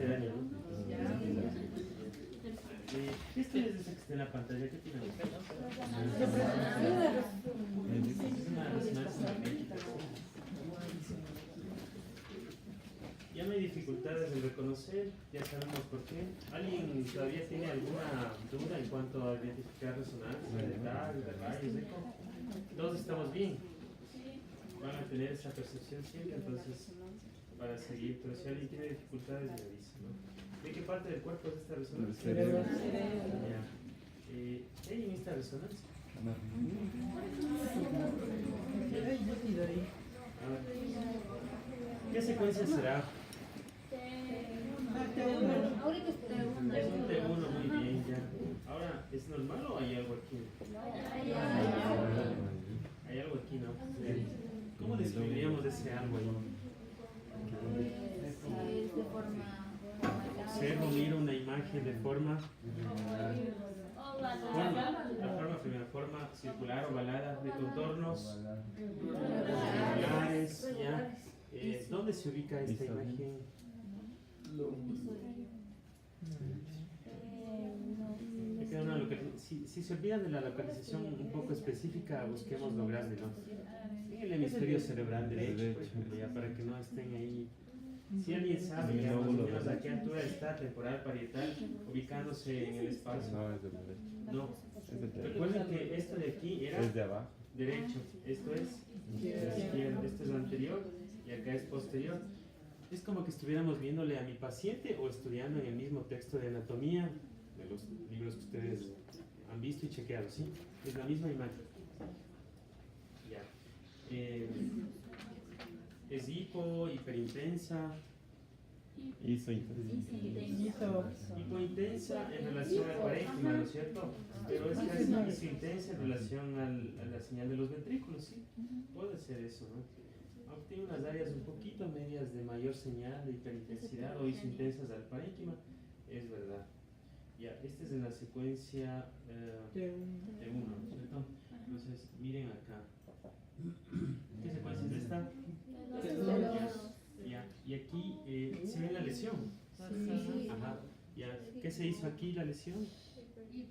este año, ¿no? ¿Qué estudias de esa que está en la pantalla? ¿Qué tiene? Es una resonancia magnética. Ya no hay dificultades en reconocer, ya sabemos por qué. ¿Alguien todavía tiene alguna duda en cuanto a identificar resonancia, de tal, de rayos, eco? Todos estamos bien. Van a tener esa percepción siempre, entonces, para seguir. Pero si alguien tiene dificultades, me avisa, ¿no? ¿De qué parte del cuerpo es esta resonancia? Cerebro. Ya. ¿Hay en esta resonancia? ¿Qué secuencia será? Ahorita es T1. Es un T1, muy bien, ya. Ahora, ¿es normal o hay algo aquí? Hay algo aquí, ¿no? ¿Cómo describiríamos ese algo ahí? Es de forma. Observo, miro una imagen de forma. La forma primera, forma circular, ovalada, de contornos regulares, ya. ¿Dónde se ubica esta imagen? Si se olvidan de la localización un poco específica, busquemos lo grande, ¿no? En el hemisferio cerebral derecho, por ejemplo, ya para que no estén ahí. Si alguien sabe ya más o menos a qué altura está temporal parietal, ubicándose en el espacio. No, recuerden que esto de aquí era derecho, esto es izquierdo, esto es anterior y acá es posterior. Es como que estuviéramos viéndole a mi paciente o estudiando en el mismo texto de anatomía de los libros que ustedes han visto y chequeado, ¿sí? Es la misma imagen. Ya. Es hiperintensa. Hipointensa en relación al parénquima, ¿no es cierto? Pero es casi isointensa en relación a la señal de los ventrículos, ¿sí? Puede ser eso, ¿no? Aunque tiene unas áreas un poquito medias de mayor señal de hiperintensidad o isointensas al parénquima, es verdad. Ya, esta es en la secuencia T1, ¿no es cierto? Entonces, miren acá. ¿Qué secuencia es esta? Ya, y aquí se ve la lesión. Ajá. Ya, ¿qué se hizo aquí la lesión?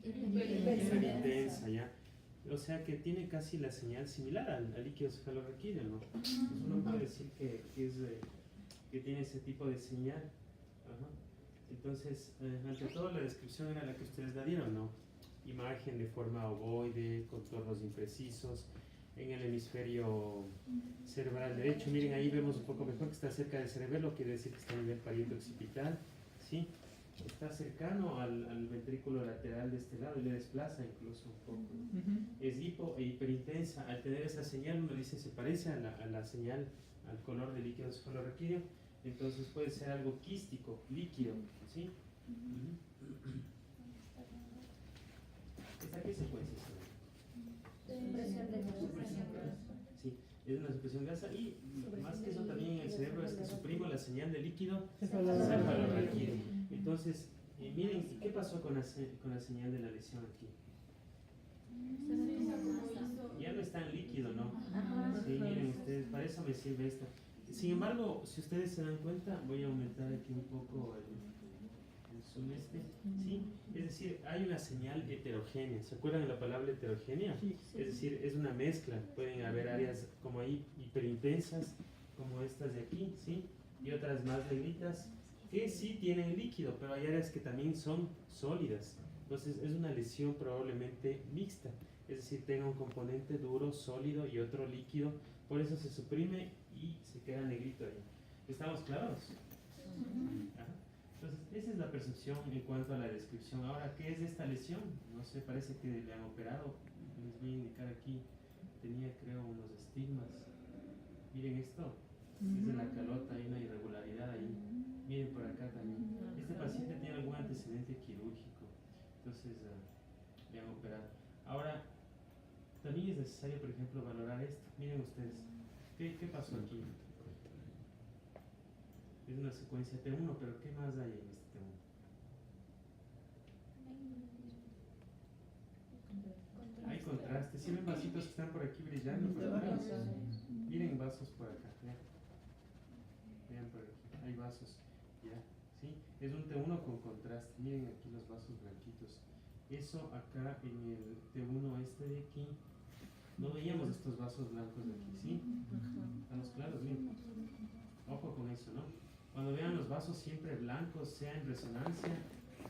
Hiperintensa, ya. O sea que tiene casi la señal similar al líquido cefalorraquídeo, ¿no? Uno puede decir que tiene ese tipo de señal. Ajá. Entonces, ante todo la descripción era la que ustedes la dieron, ¿no? Imagen de forma ovoide, contornos imprecisos, en el hemisferio cerebral derecho. Miren, ahí vemos un poco mejor que está cerca del cerebelo, quiere decir que está a nivel parieto-occipital, ¿sí? Está cercano al ventrículo lateral de este lado y le desplaza incluso un poco. Es hipo e hiperintensa. Al tener esa señal, uno dice se parece a la señal, al color del líquido cefalorraquídeo. Entonces puede ser algo quístico, líquido, ¿sí? ¿Esta qué secuencia es? Sí, es una supresión gasa y más que eso también en el cerebro es que suprimo la señal de líquido cefalorraquídeo. Entonces, miren, ¿qué pasó con la señal de la lesión aquí? Ya no está en líquido, ¿no? Sí, miren ustedes, para eso me sirve esta. Sin embargo, si ustedes se dan cuenta, voy a aumentar aquí un poco el zoom ¿sí? Es decir, hay una señal heterogénea. ¿Se acuerdan de la palabra heterogénea? Es decir, es una mezcla. Pueden haber áreas como ahí hiperintensas, como estas de aquí, ¿sí? Y otras más negritas que sí tienen líquido, pero hay áreas que también son sólidas. Entonces es una lesión probablemente mixta, es decir, tenga un componente duro, sólido y otro líquido, por eso se suprime y se queda negrito ahí. ¿Estamos claros? Ajá. Entonces esa es la percepción en cuanto a la descripción. Ahora, ¿qué es esta lesión? No sé, parece que le han operado. Les voy a indicar aquí, tenía creo unos estigmas. Miren esto, es de la calota, hay una irregularidad ahí. Miren por acá también. Este paciente tiene algún antecedente quirúrgico, entonces le han operado. Ahora, también es necesario, por ejemplo, valorar esto. Miren ustedes, ¿qué pasó aquí? Es una secuencia T1, pero ¿qué más hay en este T1? Hay contraste. ¿Sí ven vasitos que están por aquí brillando? Por acá? Miren vasos por acá. ¿Ya? Vean por aquí, hay vasos. ¿Ya? ¿Sí? Es un T1 con contraste. Miren aquí los vasos blanquitos. Eso acá en el T1 este de aquí, no veíamos estos vasos blancos de aquí, ¿sí? Estamos claros, miren. Ojo con eso, ¿no? Cuando vean los vasos siempre blancos, sea en resonancia,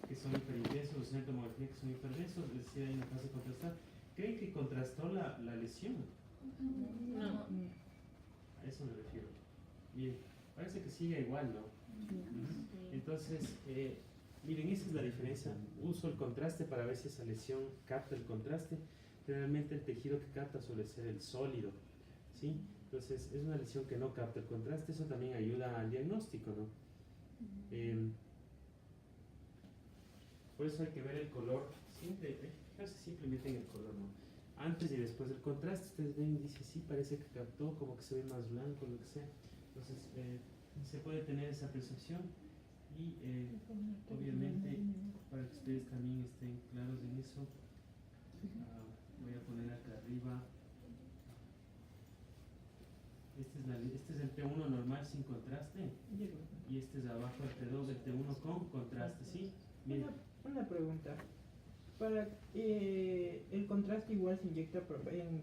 que son hiperintensos, o sea en tomografía, que son hiperdensos, es decir, hay una fase contrastada. ¿Creen que contrastó la lesión? No. A eso me refiero. Bien, parece que sigue igual, ¿no? Entonces, miren, esa es la diferencia. Uso el contraste para ver si esa lesión capta el contraste. Generalmente el tejido que capta suele ser el sólido, ¿sí? Entonces, es una lesión que no capta el contraste. Eso también ayuda al diagnóstico, ¿no? Por eso hay que ver el color. Siempre, fijarse simplemente en el color, ¿no? Antes y después del contraste, ustedes ven y dicen, sí, parece que captó, como que se ve más blanco, lo que sea. Entonces, se puede tener esa percepción y obviamente para que ustedes también estén claros en eso, voy a poner acá arriba. Este es el T1 normal sin contraste y este es abajo el T2, el T1 con contraste, ¿sí? Miren. Una pregunta. Para el contraste igual se inyecta para ver en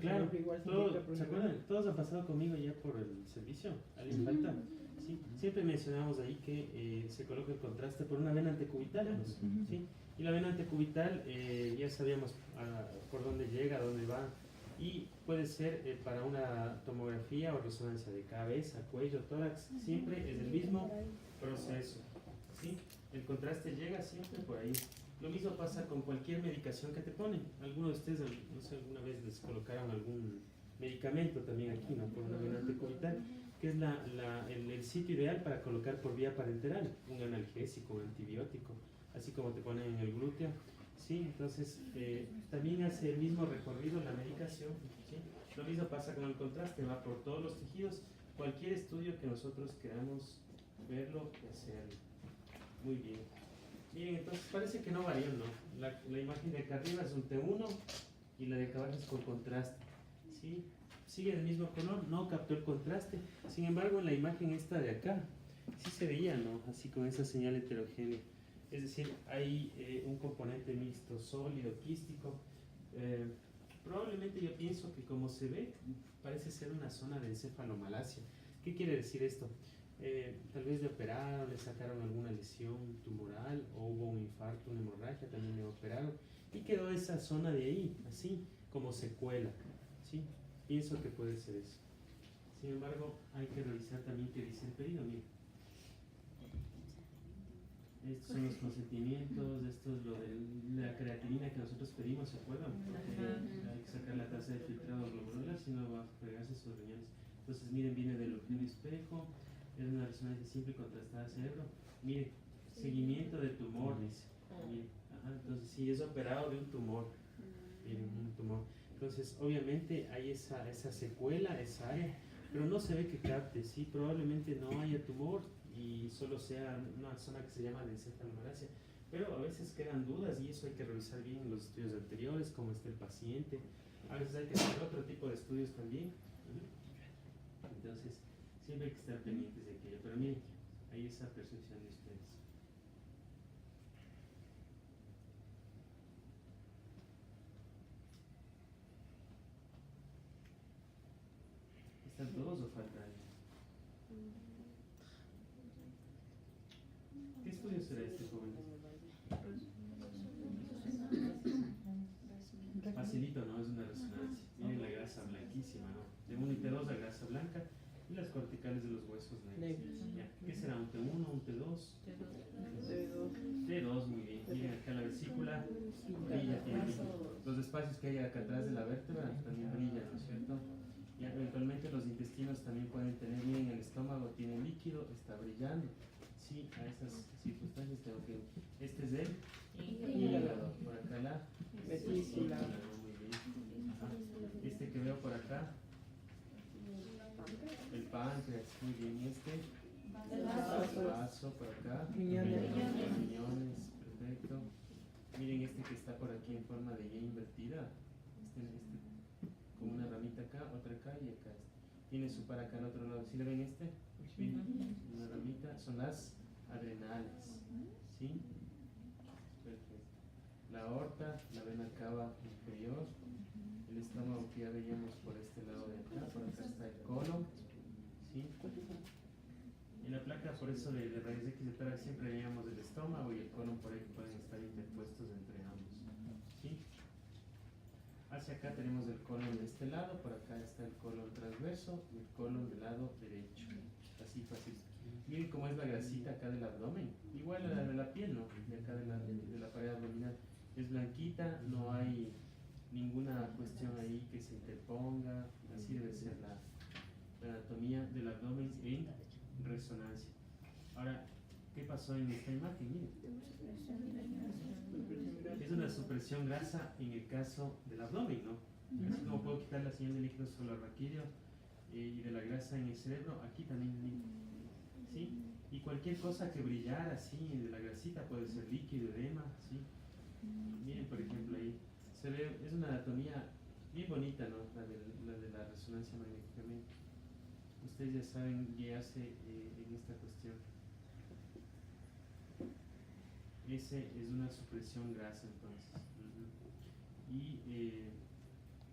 Claro, igual se todo, inyecta por ¿se acuerdan? Todos han pasado conmigo ya por el servicio. ¿Alguien falta? Sí, siempre mencionamos ahí que se coloca el contraste por una vena antecubital, ¿no? ¿Sí? Y la vena antecubital ya sabíamos por dónde llega, dónde va, y puede ser para una tomografía o resonancia de cabeza, cuello, tórax, siempre es el mismo proceso, ¿sí? El contraste llega siempre por ahí. Lo mismo pasa con cualquier medicación que te ponen. Algunos de ustedes, no sé, alguna vez les colocaron algún medicamento también aquí, ¿no? Por una vena antecubital, que es el sitio ideal para colocar por vía parenteral, un analgésico, un antibiótico, así como te ponen en el glúteo, ¿sí? Entonces, también hace el mismo recorrido la medicación, ¿sí? Lo mismo pasa con el contraste, va por todos los tejidos, cualquier estudio que nosotros queramos verlo y hacerlo. Muy bien. Miren, entonces parece que no varió, ¿no? La imagen de acá arriba es un T1 y la de acá abajo es con contraste, ¿sí? Sigue el mismo color, no captó el contraste. Sin embargo, en la imagen esta de acá, sí se veía, ¿no? Así con esa señal heterogénea. Es decir, hay un componente mixto, sólido, quístico. Probablemente yo pienso que como se ve, parece ser una zona de encefalomalacia. ¿Qué quiere decir esto? Tal vez le operaron, le sacaron alguna lesión tumoral o hubo un infarto, una hemorragia, también le operaron y quedó esa zona de ahí, así como secuela, ¿sí? Pienso que puede ser eso. Sin embargo, hay que revisar también qué dice el pedido. Mira, estos son los consentimientos, esto es lo de la creatinina que nosotros pedimos, ¿se acuerdan? Porque hay que sacar la tasa de filtrado glomerular, si no va a pegarse sus riñones. Entonces, miren, viene del ojín espejo. Es una resonancia simple contrastada cerebro. Mire, seguimiento de tumor, dice. Mire, entonces sí, es operado de un tumor. Miren, un tumor. Entonces, obviamente hay esa secuela, esa área, pero no se ve que capte, sí, probablemente no haya tumor y solo sea una zona que se llama de encefalomalacia. Pero a veces quedan dudas y eso hay que revisar bien en los estudios anteriores, cómo está el paciente. A veces hay que hacer otro tipo de estudios también. Entonces, siempre hay que estar pendientes de aquello, pero miren, hay esa percepción de ustedes. ¿Están todos o falta alguien? ¿Qué estudio será este, jóvenes? Facilito, ¿no? Es una resonancia. Miren la grasa blanquísima, ¿no? De 1 y T2 la grasa blanca y las corticales de los huesos negros. Ya. ¿Qué será? ¿Un T1, un T2? T2, muy bien. Miren acá la vesícula brilla, tiene los espacios que hay acá atrás de la vértebra también brillan, ¿no es cierto? Y eventualmente los intestinos también pueden tener, miren, el estómago tiene líquido, está brillando. Sí, a esas circunstancias tengo que... Este es el hígado, por acá la vesícula, muy bien. Ajá. Este que veo por acá, el páncreas, muy bien. Y este, el vaso por acá, riñones, perfecto. Miren este que está por aquí en forma de Y invertida, como una ramita acá, otra acá y acá. Tiene su par acá al otro lado. ¿Sí le ven este? Sí. Una ramita, son las adrenales, ¿sí? Perfecto. La aorta, la vena cava inferior, el estómago que ya veíamos por este lado de acá, por acá está el colon, ¿sí? En la placa, por eso de rayos X de tórax siempre veíamos el estómago y el colon por ahí que pueden estar interpuestos entre ambos, ¿sí? Hacia acá tenemos el colon de este lado, por acá está el colon transverso y el colon del lado derecho, así fácil. Miren cómo es la grasita acá del abdomen, igual a la de la piel, ¿no? De acá de la pared abdominal, es blanquita, no hay ninguna cuestión ahí que se interponga, así debe ser la anatomía del abdomen en resonancia. Ahora, ¿qué pasó en esta imagen? Miren, es una supresión grasa en el caso del abdomen, ¿no? Así como puedo quitar la señal de líquido subarraquídeo y de la grasa en el cerebro, aquí también, ¿sí? Y cualquier cosa que brillara así de la grasita puede ser líquido, edema, ¿sí? Miren, por ejemplo, ahí se ve, es una anatomía bien bonita, ¿no? La de la resonancia magnéticamente. Ustedes ya saben guiarse en esta cuestión. Ese es una supresión grasa, entonces. Y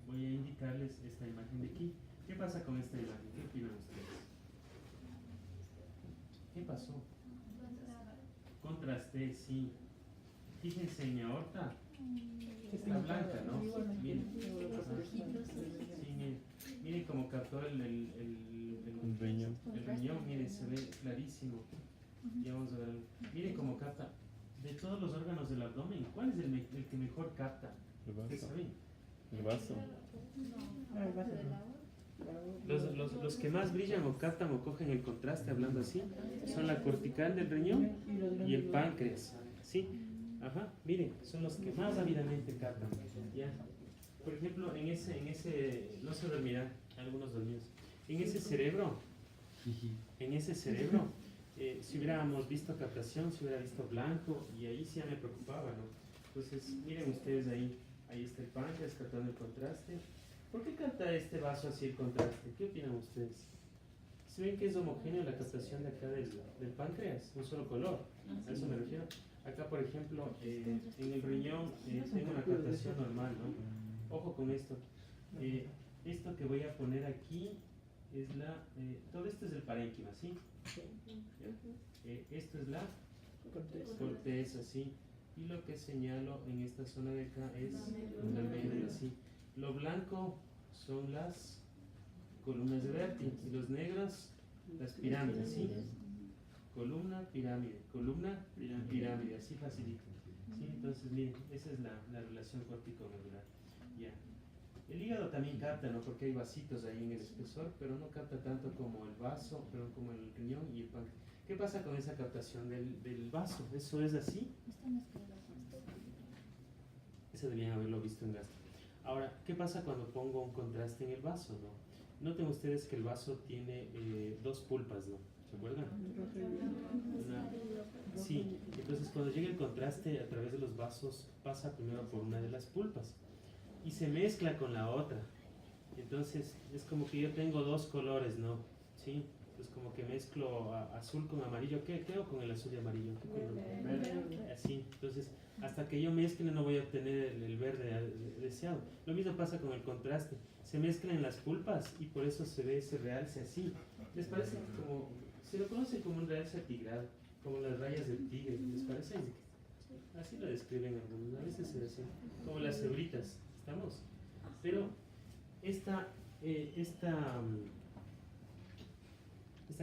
voy a indicarles esta imagen de aquí. ¿Qué pasa con esta imagen? ¿Qué opinan ustedes? ¿Qué pasó? Contrasté, sí. Fíjense en mi aorta. Está blanca, ¿no? Miren. Sí, miren. Miren cómo captó el riñón. El riñón, miren, se ve clarísimo. Ya vamos a ver. Miren cómo capta. De todos los órganos del abdomen, ¿cuál es el que mejor capta? ¿Ustedes saben? El vaso. Los que más brillan o captan o cogen el contraste, hablando así, son la cortical del riñón y el páncreas. ¿Sí? Ajá, miren, son los que más ávidamente captan. ¿Ya? Por ejemplo, en ese, no se dormirán, algunos dormidos. En ese cerebro, si hubiéramos visto captación, si hubiera visto blanco, y ahí sí ya me preocupaba, ¿no? Entonces, miren ustedes ahí está el páncreas captando el contraste. ¿Por qué capta este vaso así el contraste? ¿Qué opinan ustedes? ¿Se ven que es homogéneo la captación de acá del páncreas? Un solo color, a eso me refiero. Acá, por ejemplo, en el riñón tengo una captación normal, ¿no? Ojo con esto. Esto que voy a poner aquí es todo esto es el parénquima, ¿sí? Esto es la corteza, ¿sí? Y lo que señalo en esta zona de acá es la médula, ¿sí? Lo blanco son las columnas de Berti y los negros las pirámides, ¿sí? Columna, pirámide, pirámide, así facilito, ¿sí? Entonces, miren, esa es la relación corticomedular, ya. El hígado también capta, ¿no? Porque hay vasitos ahí en el espesor, pero no capta tanto como el vaso, pero como el riñón y el páncreas. ¿Qué pasa con esa captación del vaso? ¿Eso es así? Eso deberían haberlo visto en gastro. Ahora, ¿qué pasa cuando pongo un contraste en el vaso, no? Noten ustedes que el vaso tiene dos pulpas, ¿no? ¿Se acuerdan? Sí, entonces cuando llega el contraste a través de los vasos, pasa primero por una de las pulpas y se mezcla con la otra. Entonces es como que yo tengo dos colores, ¿no? ¿Sí? Entonces como que mezclo azul con amarillo. ¿Qué hago con el azul y amarillo? ¿Qué color? Verde. Así. Entonces hasta que yo mezcle no voy a obtener el verde deseado. Lo mismo pasa con el contraste. Se mezclan las pulpas y por eso se ve ese realce así. ¿Les parece como, se lo conoce como un realce atigrado, como las rayas del tigre? ¿Les parece? Así lo describen algunos, a veces se ve así, como las cebritas, ¿estamos? Pero esta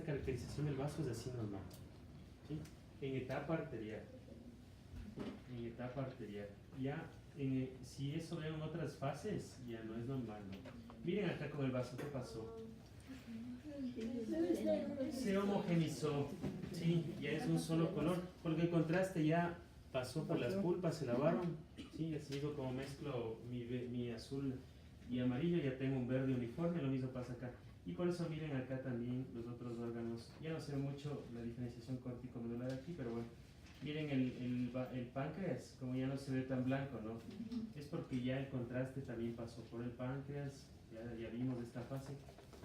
caracterización del vaso es así normal, ¿sí? En etapa arterial. Ya, si eso veo en otras fases, ya no es normal, ¿no? Miren acá con el vaso, ¿qué pasó? Se homogenizó, sí, ya es un solo color, porque el contraste ya pasó por las pulpas, se lavaron, sí, así digo, como mezclo mi azul y amarillo, ya tengo un verde uniforme, lo mismo pasa acá. Y por eso miren acá también los otros órganos, ya no se ve mucho la diferenciación corticomedular aquí, pero bueno, miren el páncreas, como ya no se ve tan blanco, ¿no? Es porque ya el contraste también pasó por el páncreas, ya vimos esta fase.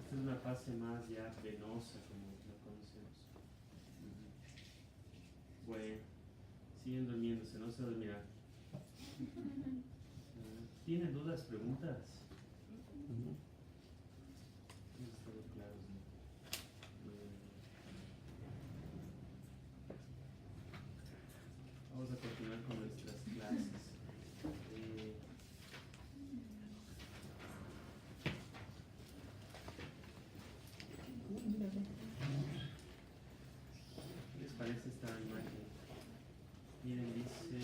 Esta es una fase más ya venosa, como lo conocemos. Bueno, siguen durmiéndose, no se dormirán. ¿Tienen dudas, preguntas? Hemos estado claros, ¿no? Vamos a continuar con nuestras clases. ¿Qué les parece esta imagen? Miren, dice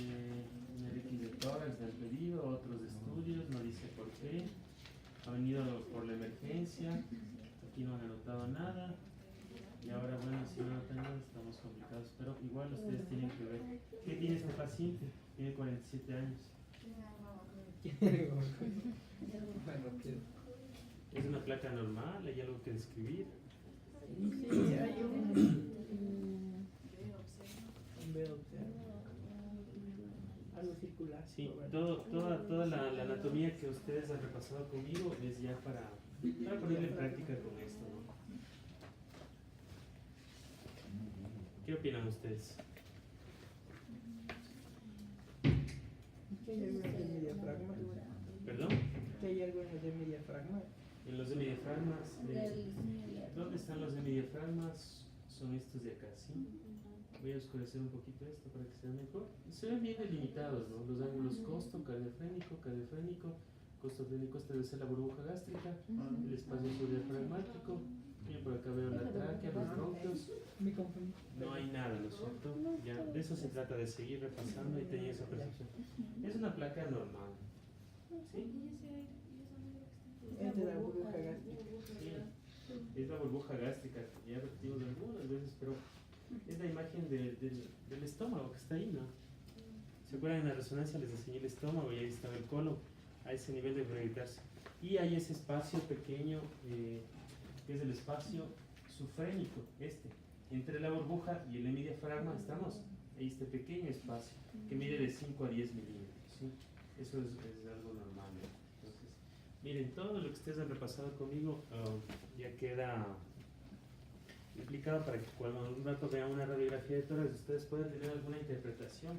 MRX de tórax del pedido, otros estudios, no dice por qué. Ha venido por la emergencia, aquí no han anotado nada. Y ahora, bueno, si no anotan nada, estamos complicados. Pero igual ustedes tienen que ver. ¿Qué tiene este paciente? Tiene 47 años. ¿Es una placa normal? ¿Hay algo que describir? Sí, hay un veo, o sea, algo circular. Sí, toda la anatomía que ustedes han repasado conmigo es ya para ponerle en práctica con esto, ¿no? ¿Qué opinan ustedes? ¿Qué hay algo en el diafragma? ¿Perdón? ¿Qué hay algo en el diafragma? En los hemidiafragmas, ¿dónde están los hemidiafragmas? Son estos de acá, ¿sí? Voy a oscurecer un poquito esto para que se vea mejor. Se ven bien delimitados, ¿no? Los ángulos costo, cardiofrénico, costofrénico, esta debe ser la burbuja gástrica, el espacio subdiafragmático. Bien, por acá veo la tráquea, los bronquios. Me confundí. No hay nada, ¿no es cierto? Ya, de eso se trata, de seguir repasando y tener esa percepción. Es una placa normal, ¿sí? Es de la burbuja gástrica. Sí, es la burbuja gástrica, ya repetimos algunas veces, pero es la imagen del estómago que está ahí, ¿no? ¿Se acuerdan? En la resonancia les enseñé el estómago y ahí estaba el colon, a ese nivel de proyectarse. Y hay ese espacio pequeño, que es el espacio sufrénico, entre la burbuja y el hemidiafragma estamos, ahí este pequeño espacio, que mide de 5 a 10 milímetros, ¿sí? Eso es algo normal, ¿no? Entonces, miren, todo lo que ustedes han repasado conmigo ya queda implicado para que cuando un rato vean una radiografía de tórax ustedes puedan tener alguna interpretación.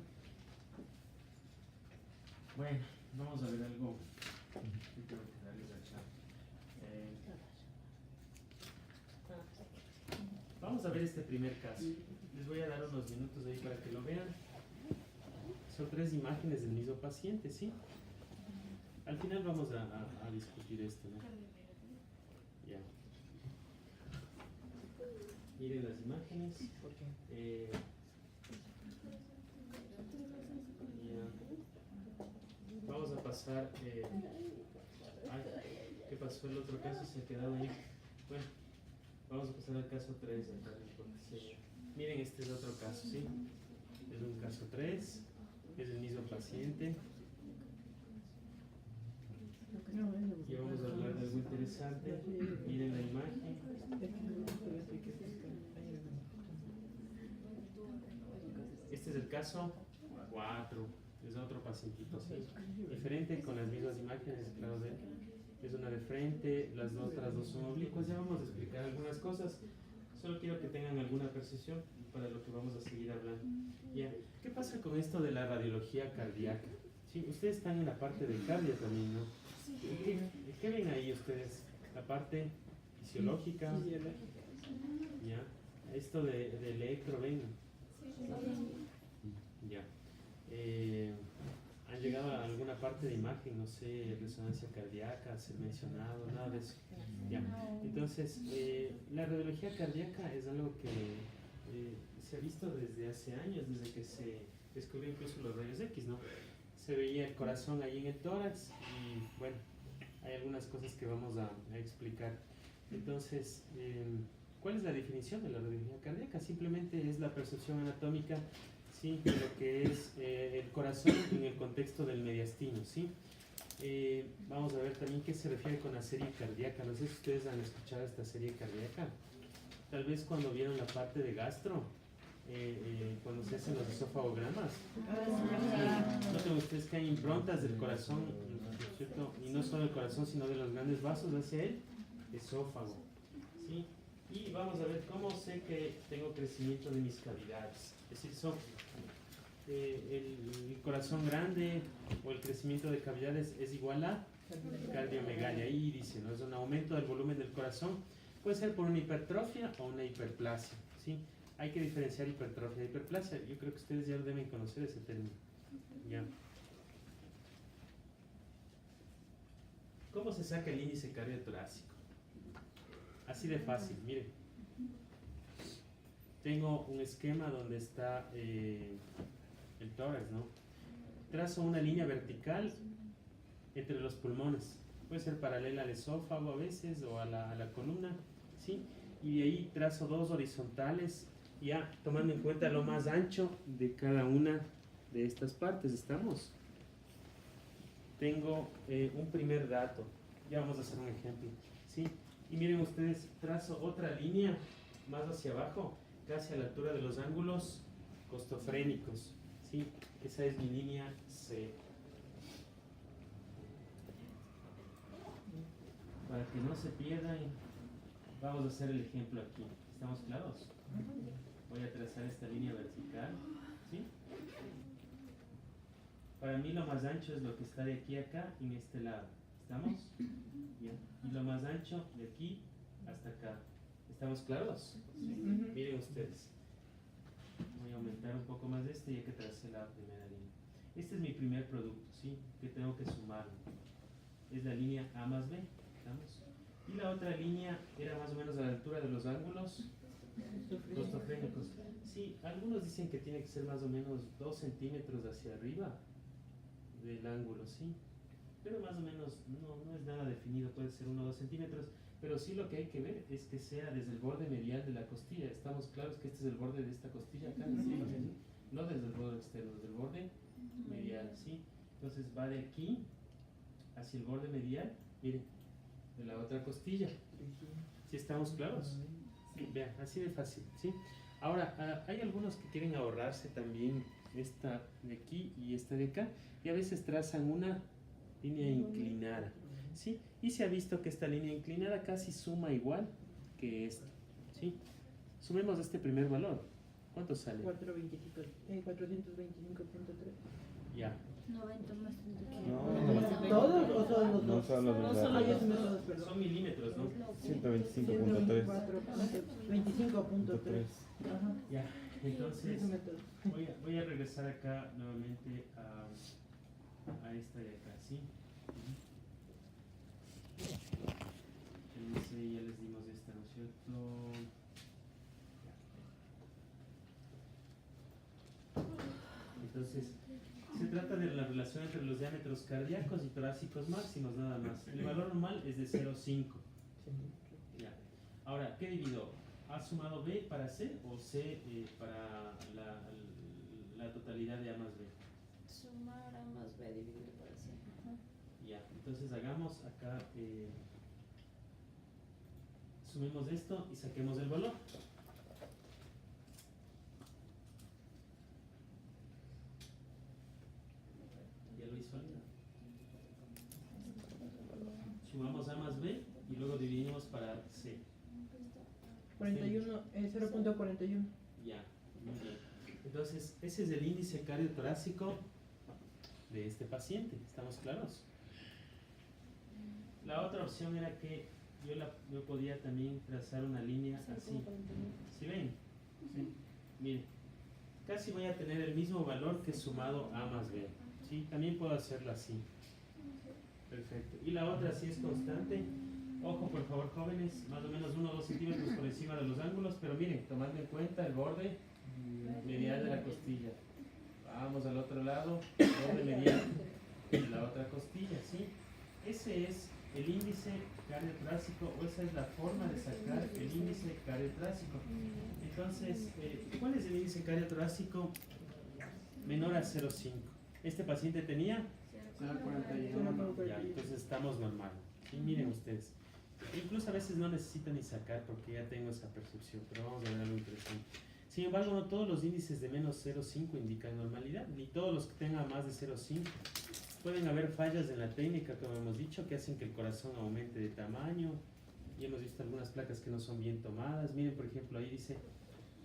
Bueno, vamos a ver algo. Tengo que darles la charla. Vamos a ver este primer caso. Les voy a dar unos minutos ahí para que lo vean. Son 3 imágenes del mismo paciente, ¿sí? Al final vamos a discutir esto, ¿no? Ya. Miren las imágenes. Ya. Vamos a pasar. Ay, ¿qué pasó? El otro caso se ha quedado ahí. Bueno, vamos a pasar al caso 3. Miren, este es otro caso, ¿sí? Es un caso 3. Es el mismo paciente. Y vamos a hablar de algo interesante. Miren la imagen. Este es el caso 4. Es otro pacientito, ¿sí? Diferente, con las mismas imágenes, claro, es una de frente, las otras dos son oblicuas. Ya vamos a explicar algunas cosas. Solo quiero que tengan alguna percepción para lo que vamos a seguir hablando. Ya. ¿Qué pasa con esto de la radiología cardíaca? Sí, ustedes están en la parte de cardio también, ¿no? ¿Qué ven ahí ustedes? La parte fisiológica. Ya. Esto de electro, ven. Ya. ¿Han llegado a alguna parte de imagen? No sé, resonancia cardíaca, se ha mencionado, nada de eso. Ya. Entonces, la radiología cardíaca es algo que se ha visto desde hace años, desde que se descubrió incluso los rayos X, ¿no? Se veía el corazón ahí en el tórax y, bueno, hay algunas cosas que vamos a explicar. Entonces, ¿cuál es la definición de la radiología cardíaca? Simplemente es la percepción anatómica, ¿sí?, de lo que es el corazón en el contexto del mediastino, ¿sí? Vamos a ver también qué se refiere con la serie cardíaca. No sé si ustedes han escuchado esta serie cardíaca. Tal vez cuando vieron la parte de gastro, cuando se hacen los esófagogramas. Noten ustedes que hay improntas del corazón, ¿cierto? Y no solo del corazón, sino de los grandes vasos hacia el esófago, ¿sí? Y vamos a ver cómo sé que tengo crecimiento de mis cavidades. Es decir, son el corazón grande o el crecimiento de cavidades es igual a cardiomegalia. Ahí dice, ¿no? Es un aumento del volumen del corazón. Puede ser por una hipertrofia o una hiperplasia, ¿sí? Hay que diferenciar hipertrofia y hiperplasia. Yo creo que ustedes ya deben conocer ese término. ¿Ya? ¿Cómo se saca el índice cardiotorácico? Así de fácil, miren. Tengo un esquema donde está el tórax, ¿no? Trazo una línea vertical entre los pulmones. Puede ser paralela al esófago a veces o a la columna, ¿sí? Y de ahí trazo dos horizontales, ya tomando en cuenta lo más ancho de cada una de estas partes. ¿Estamos? Tengo un primer dato. Ya vamos a hacer un ejemplo, ¿sí? Y miren ustedes, trazo otra línea más hacia abajo, casi a la altura de los ángulos costofrénicos, ¿sí? Esa es mi línea C. Para que no se pierdan, vamos a hacer el ejemplo aquí. ¿Estamos claros? Voy a trazar esta línea vertical, ¿sí? Para mí lo más ancho es lo que está de aquí a acá en este lado. ¿Estamos? Bien. Y lo más ancho de aquí hasta acá. ¿Estamos claros? Sí. Miren ustedes. Voy a aumentar un poco más de este ya que tracé la primera línea. Este es mi primer producto, ¿sí? Que tengo que sumarlo. Es la línea A más B. ¿Estamos? Y la otra línea era más o menos a la altura de los ángulos costofrénicos. Sí, algunos dicen que tiene que ser más o menos 2 centímetros hacia arriba del ángulo, ¿sí? Pero más o menos no es nada definido, puede ser 1 o 2 centímetros, pero sí lo que hay que ver es que sea desde el borde medial de la costilla. Estamos claros que este es el borde de esta costilla acá, ¿sí? No desde el borde externo, desde el borde medial, ¿sí? Entonces va de aquí hacia el borde medial, miren, de la otra costilla. ¿Sí estamos claros? Sí, vean, así de fácil, ¿sí? Ahora, hay algunos que quieren ahorrarse también esta de aquí y esta de acá, y a veces trazan una línea inclinada, ¿sí? Y se ha visto que esta línea inclinada casi suma igual que esto, ¿sí? Sumemos este primer valor. ¿Cuánto sale? 425.3. Ya. 90 más 30. No. ¿Todos o son los No dos? solo los Ah, datos. ya son los dos, perdón. Son milímetros, ¿no? 125.3. 25.3. Ajá. Ya. Entonces, Ese método. voy a regresar acá nuevamente a esta de acá, ¿sí? Ya les dimos esta, ¿no es cierto? Ya. Entonces, se trata de la relación entre los diámetros cardíacos y torácicos máximos, nada más. El valor normal es de 0,5. Ya. Ahora, ¿qué divido? ¿A sumado B para C o C para la totalidad de A más B? Sumar A más B dividido por C. Ya, entonces hagamos acá, sumemos esto y saquemos el valor. Ya lo visualiza. Sumamos A más B y luego dividimos para C. 41, 0.41. Ya, muy bien. Entonces, ese es el índice cardiotorácico de este paciente. ¿Estamos claros? La otra opción era que yo podía también trazar una línea así. ¿Sí ven? Sí. Miren, casi voy a tener el mismo valor que sumado A más B. ¿Sí? También puedo hacerlo así. Perfecto. Y la otra, si es constante, ojo por favor jóvenes, más o menos 1 o 2 centímetros por encima de los ángulos, pero miren, tomando en cuenta el borde medial de la costilla. Vamos al otro lado, borde medial de la otra costilla, ¿sí? Ese es el índice cardiotorácico, o esa es la forma de sacar el índice cardiotorácico. Entonces, ¿cuál es el índice cardiotorácico menor a 0,5? Este paciente tenía 0,41. Ya, entonces estamos normal. Y miren ustedes, incluso a veces no necesito ni sacar porque ya tengo esa percepción, pero vamos a ver algo interesante. Sin embargo, no todos los índices de menos 0,5 indican normalidad, ni todos los que tengan más de 0,5. Pueden haber fallas en la técnica, como hemos dicho, que hacen que el corazón aumente de tamaño, y hemos visto algunas placas que no son bien tomadas. Miren, por ejemplo, ahí dice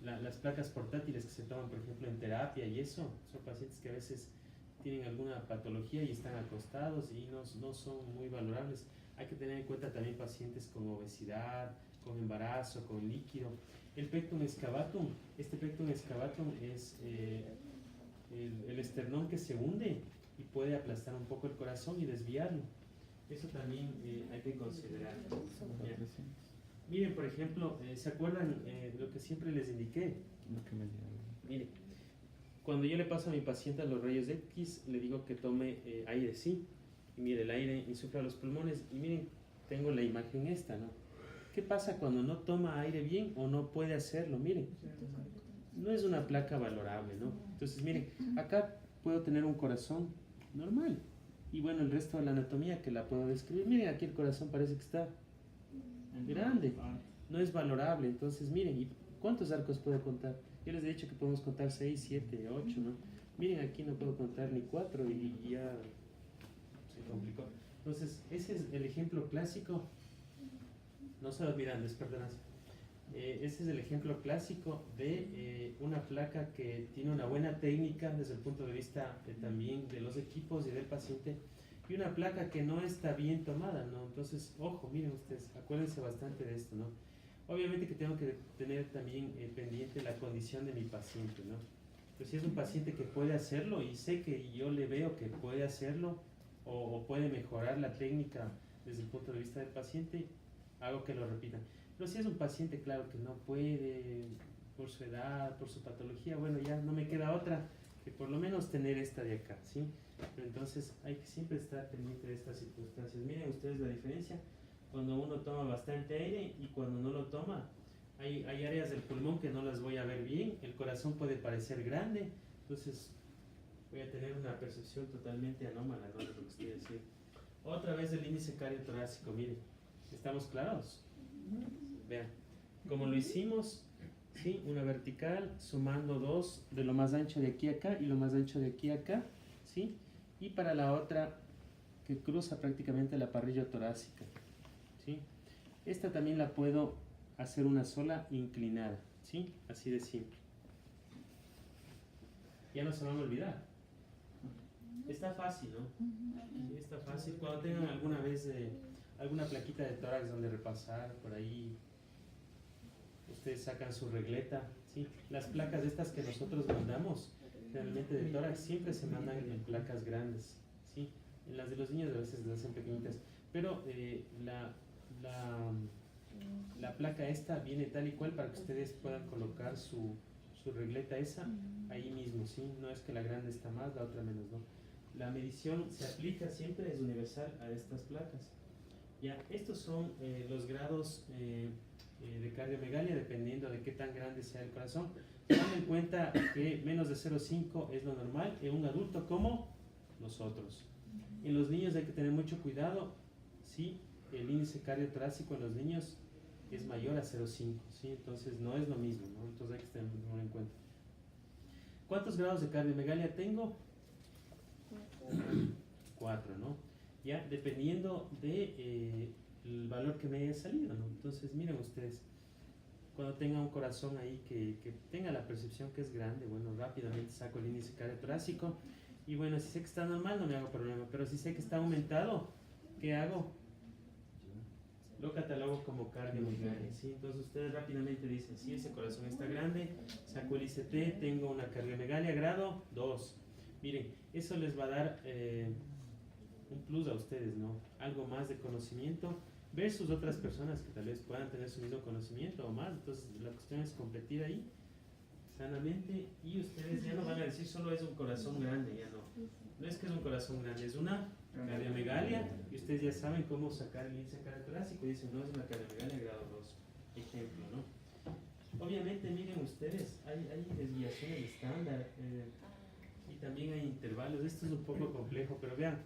las placas portátiles que se toman, por ejemplo, en terapia y eso. Son pacientes que a veces tienen alguna patología y están acostados y no son muy valorables. Hay que tener en cuenta también pacientes con obesidad, con embarazo, con líquido. El pectum excavatum, este pectum excavatum es el esternón que se hunde y puede aplastar un poco el corazón y desviarlo. Eso también hay que considerar. Bien. Miren, por ejemplo, ¿se acuerdan lo que siempre les indiqué? Miren, cuando yo le paso a mi paciente a los rayos X, le digo que tome aire, ¿sí? Y mire, el aire insufla a los pulmones. Y miren, tengo la imagen esta, ¿no? ¿Qué pasa cuando no toma aire bien o no puede hacerlo? Miren, no es una placa valorable, ¿no? Entonces, miren, acá puedo tener un corazón normal. Y bueno, el resto de la anatomía que la puedo describir. Miren, aquí el corazón parece que está grande. No es valorable. Entonces, miren, ¿y cuántos arcos puedo contar? Yo les he dicho que podemos contar 6, 7, 8, ¿no? Miren, aquí no puedo contar ni 4 y ya se complicó. Entonces, ese es el ejemplo clásico. No se olvidan, perdonad. Ese es el ejemplo clásico de una placa que tiene una buena técnica desde el punto de vista también de los equipos y del paciente, y una placa que no está bien tomada, ¿no? Entonces, ojo, miren ustedes, acuérdense bastante de esto, ¿no? Obviamente que tengo que tener también pendiente la condición de mi paciente, ¿no? Pues si es un paciente que puede hacerlo y sé que yo le veo que puede hacerlo o puede mejorar la técnica desde el punto de vista del paciente, hago que lo repitan. Pero si es un paciente, claro, que no puede, por su edad, por su patología, bueno, ya no me queda otra que por lo menos tener esta de acá, ¿sí? Pero entonces hay que siempre estar pendiente de estas circunstancias. Miren ustedes la diferencia cuando uno toma bastante aire y cuando no lo toma. Hay áreas del pulmón que no las voy a ver bien, el corazón puede parecer grande, entonces voy a tener una percepción totalmente anómala, ¿no? De lo que estoy diciendo. Otra vez el índice cardio-torácico, miren, ¿estamos claros? Vean, como lo hicimos, ¿sí? Una vertical sumando 2 de lo más ancho de aquí a acá y lo más ancho de aquí a acá, ¿sí? Y para la otra que cruza prácticamente la parrilla torácica, ¿sí? Esta también la puedo hacer una sola inclinada, ¿sí? Así de simple. Ya no se van a olvidar. Está fácil, ¿no? Sí, está fácil. Cuando tengan alguna vez alguna plaquita de tórax donde repasar, por ahí ustedes sacan su regleta, ¿sí? Las placas estas que nosotros mandamos, generalmente de tórax, siempre se mandan en placas grandes, ¿sí? En las de los niños a veces las hacen pequeñitas, pero la placa esta viene tal y cual para que ustedes puedan colocar su regleta esa ahí mismo, ¿sí? No es que la grande está más, la otra menos, ¿no? La medición se aplica siempre, es universal a estas placas. Ya, estos son los grados de cardiomegalia dependiendo de qué tan grande sea el corazón. Tengan en cuenta que menos de 0,5 es lo normal en un adulto como nosotros. En los niños hay que tener mucho cuidado si el índice cardiotorácico en los niños es mayor a 0,5, ¿sí? Entonces no es lo mismo, ¿no? Entonces hay que tenerlo en cuenta. ¿Cuántos grados de cardiomegalia tengo? 4, ¿no? Ya, dependiendo de el valor que me haya salido, ¿no? Entonces, miren ustedes, cuando tenga un corazón ahí que tenga la percepción que es grande, bueno, rápidamente saco el índice cardiotorácico y bueno, si sé que está normal no me hago problema, pero si sé que está aumentado, ¿qué hago? Lo catalogo como cardiomegalia, ¿sí? Entonces ustedes rápidamente dicen, sí, ese corazón está grande, saco el ICT, tengo una cardiomegalia grado 2. Miren, eso les va a dar un plus a ustedes, ¿no? Algo más de conocimiento versus otras personas que tal vez puedan tener su mismo conocimiento o más. Entonces la cuestión es competir ahí sanamente y ustedes ya no van a decir solo es un corazón grande, ya no. No es que es un corazón grande, es una cardiomegalia y ustedes ya saben cómo sacar el índice cardiotorácico y dicen, no, es una cardiomegalia grado 2, ejemplo, ¿no? Obviamente, miren ustedes, hay desviaciones estándar y también hay intervalos. Esto es un poco complejo, pero vean,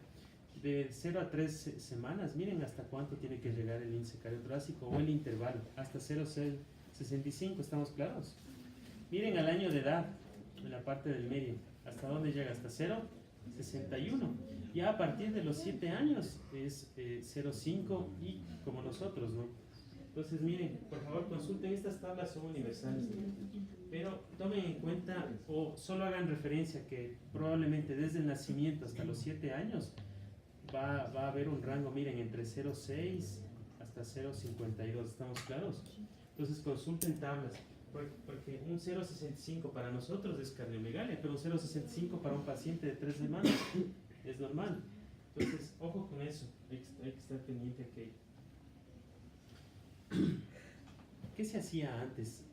de 0 a 3 semanas, miren hasta cuánto tiene que llegar el índice cardiotorácico o el intervalo, hasta 0,65, ¿estamos claros? Miren al año de edad, en la parte del medio, ¿hasta dónde llega? Hasta 0,61. Ya a partir de los 7 años es 0,5 y como nosotros, ¿no? Entonces, miren, por favor, consulten, estas tablas son universales, pero tomen en cuenta o solo hagan referencia que probablemente desde el nacimiento hasta los 7 años va a haber un rango, miren, entre 0,6 hasta 0,52, ¿estamos claros? Entonces, consulten tablas, porque un 0,65 para nosotros es cardiomegalia, pero un 0,65 para un paciente de 3 semanas es normal. Entonces, ojo con eso, hay que estar pendiente aquí. ¿Qué se hacía antes?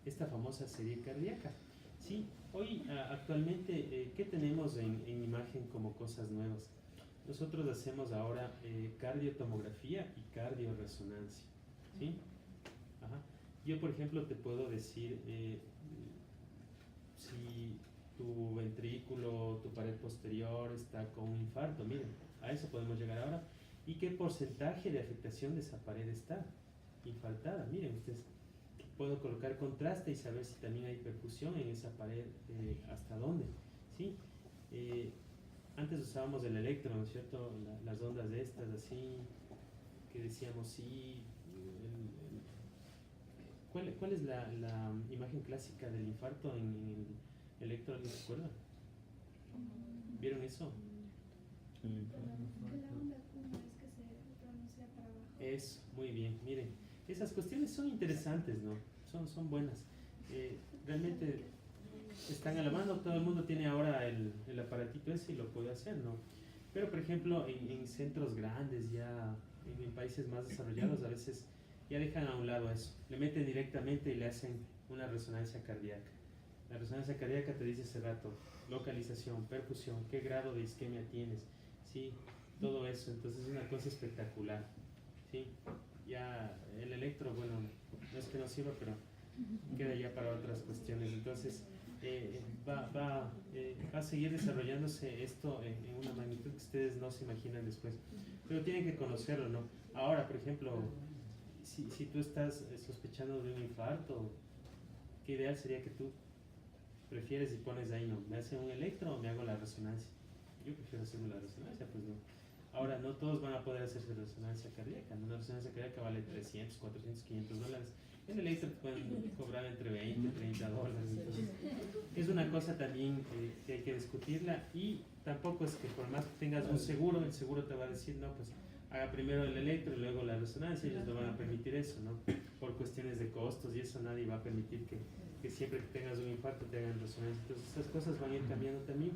Esta famosa serie cardíaca. Sí, hoy actualmente, ¿qué tenemos en imagen como cosas nuevas? Nosotros hacemos ahora cardiotomografía y cardioresonancia. ¿Sí? Ajá. Yo, por ejemplo, te puedo decir si tu ventrículo, tu pared posterior está con un infarto. Miren, a eso podemos llegar ahora. ¿Y qué porcentaje de afectación de esa pared está infartada? Miren ustedes, puedo colocar contraste y saber si también hay perfusión en esa pared, hasta dónde. ¿Sí? Antes usábamos el electro, ¿no es cierto? Las ondas de estas, así, que decíamos sí. ¿Cuál es la imagen clásica del infarto en el electro? ¿Alguien se acuerda? ¿Vieron eso? Eso, muy bien, miren, esas cuestiones son interesantes, ¿no? Son buenas. Realmente están a la mano, todo el mundo tiene ahora el aparatito ese y lo puede hacer, ¿no? Pero, por ejemplo, en centros grandes, ya en países más desarrollados, a veces ya dejan a un lado eso, le meten directamente y le hacen una resonancia cardíaca. La resonancia cardíaca te dice hace rato, localización, perfusión, qué grado de isquemia tienes, ¿sí? Todo eso, entonces es una cosa espectacular, ¿sí? Ya el electro, bueno, no es que no sirva, pero queda ya para otras cuestiones. Entonces va a seguir desarrollándose esto en una magnitud que ustedes no se imaginan después, pero tienen que conocerlo, ¿no? Ahora, por ejemplo, si tú estás sospechando de un infarto, qué ideal sería que tú prefieres y pones ahí, ¿no? ¿Me hacen un electro o me hago la resonancia? Yo prefiero hacerme la resonancia, pues no. Ahora, no todos van a poder hacerse resonancia cardíaca, ¿no? Una resonancia cardíaca vale 300, 400, 500 dólares. En el electro te pueden cobrar entre 20 y 30 dólares. Entonces, es una cosa también que hay que discutirla, y tampoco es que por más que tengas un seguro, el seguro te va a decir, no, pues haga primero el electro y luego la resonancia. Ellos no van a permitir eso, ¿no? Por cuestiones de costos y eso, nadie va a permitir que siempre que tengas un infarto te hagan resonancia. Entonces esas cosas van a ir cambiando también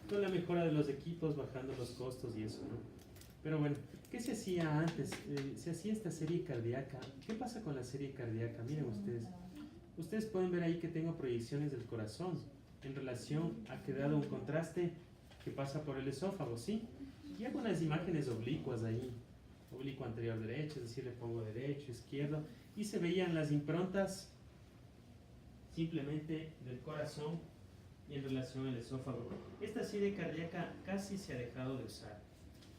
con la mejora de los equipos, bajando los costos y eso, ¿no? Pero bueno, ¿qué se hacía antes? Se hacía esta serie cardíaca. ¿Qué pasa con la serie cardíaca? Miren ustedes. Ustedes pueden ver ahí que tengo proyecciones del corazón en relación a que he dado un contraste que pasa por el esófago, ¿sí? Y hago unas imágenes oblicuas ahí. Oblicuo anterior derecho, es decir, le pongo derecho, izquierdo, y se veían las improntas simplemente del corazón y en relación al esófago. Esta serie cardíaca casi se ha dejado de usar.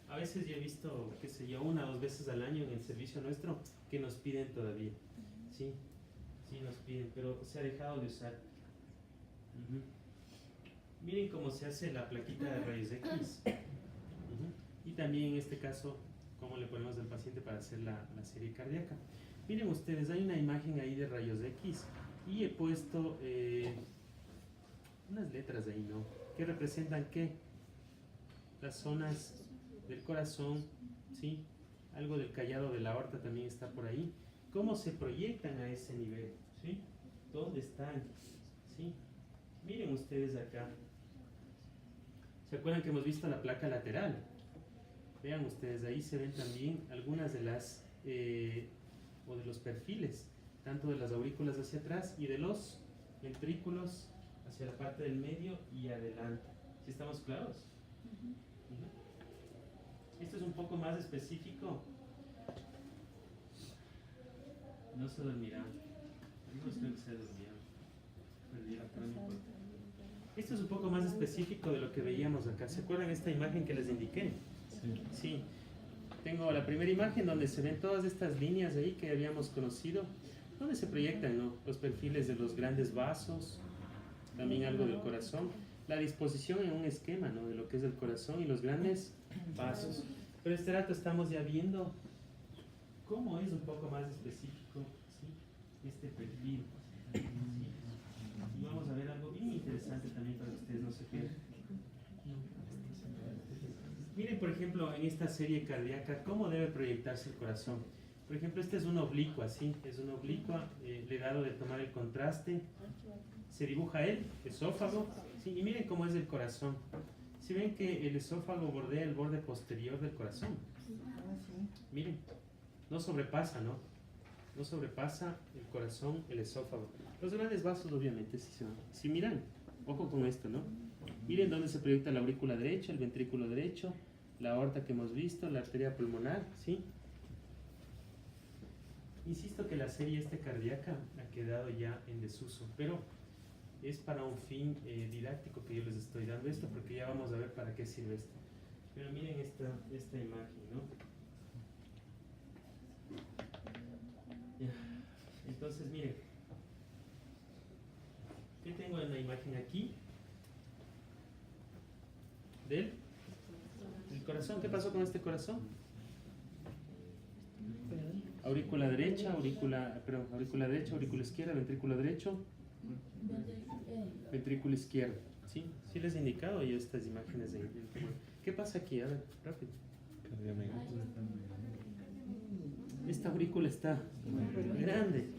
A veces yo he visto, qué sé yo, 1 o 2 veces al año en el servicio nuestro que nos piden todavía. Sí, sí nos piden, pero se ha dejado de usar. Miren cómo se hace la plaquita de rayos X. Y también en este caso, cómo le ponemos al paciente para hacer la serie cardíaca. Miren ustedes, hay una imagen ahí de rayos X y he puesto unas letras ahí, ¿no? Que representan ¿qué? Las zonas del corazón, ¿sí? Algo del callado de la aorta también está por ahí. ¿Cómo se proyectan a ese nivel? ¿Sí? ¿Dónde están? ¿Sí? Miren ustedes acá. ¿Se acuerdan que hemos visto la placa lateral? Vean ustedes, ahí se ven también algunas de las o de los perfiles, tanto de las aurículas hacia atrás y de los ventrículos hacia la parte del medio y adelante. ¿Sí estamos claros? Esto es un poco más específico. No se dormirán. Algunos creo que se dormirán. Pero no importa. Esto es un poco más específico de lo que veíamos acá. ¿Se acuerdan esta imagen que les indiqué? Sí. Tengo la primera imagen donde se ven todas estas líneas ahí que habíamos conocido, donde se proyectan, ¿no? Los perfiles de los grandes vasos, también algo del corazón, la disposición en un esquema, ¿no? De lo que es el corazón y los grandes vasos. Pero este rato estamos ya viendo cómo es un poco más específico, ¿sí? Este perfil. ¿Sí? Y vamos a ver algo bien interesante también para que ustedes no se pierdan. Miren, por ejemplo, en esta serie cardíaca, cómo debe proyectarse el corazón. Por ejemplo, este es una oblicua, ¿sí? Es una oblicua, legado de tomar el contraste. Se dibuja el esófago, ¿sí? Y miren cómo es el corazón. Si ven que el esófago bordea el borde posterior del corazón. Miren, no sobrepasa, ¿no? No sobrepasa el corazón, el esófago. Los grandes vasos, obviamente, sí se van. Si miran, ojo con esto, ¿no? Miren dónde se proyecta la aurícula derecha, el ventrículo derecho, la aorta que hemos visto, la arteria pulmonar, ¿sí? Insisto que la serie cardíaca ha quedado ya en desuso, pero es para un fin didáctico que yo les estoy dando esto, porque ya vamos a ver para qué sirve esto. Pero miren esta imagen, ¿no? Ya. Entonces, miren, ¿qué tengo en la imagen aquí? Del corazón. ¿Qué pasó con este corazón? Aurícula derecha, aurícula derecha, aurícula izquierda, ventrículo derecho, ventrículo izquierdo. ¿Sí? Sí les he indicado yo estas imágenes del tumor. ¿Qué pasa aquí? A ver, rápido. Esta aurícula está grande.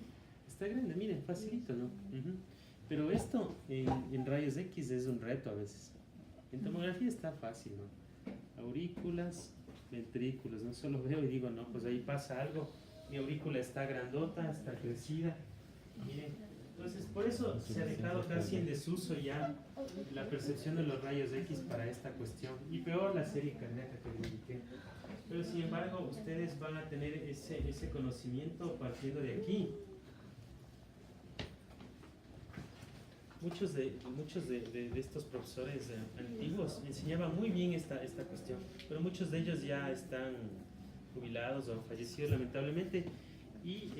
Está grande, miren, facilito, ¿no? Pero esto en rayos X es un reto a veces. En tomografía está fácil, ¿no? Aurículas, ventrículos, no solo veo y digo, no, pues ahí pasa algo. Mi aurícula está grandota, está crecida. Miren, entonces por eso se ha dejado casi en desuso ya la percepción de los rayos X para esta cuestión. Y peor la serie cardíaca que les indiqué. Pero sin embargo, ustedes van a tener ese conocimiento partiendo de aquí. Muchos de estos profesores antiguos enseñaban muy bien esta cuestión, pero muchos de ellos ya están jubilados o han fallecido lamentablemente y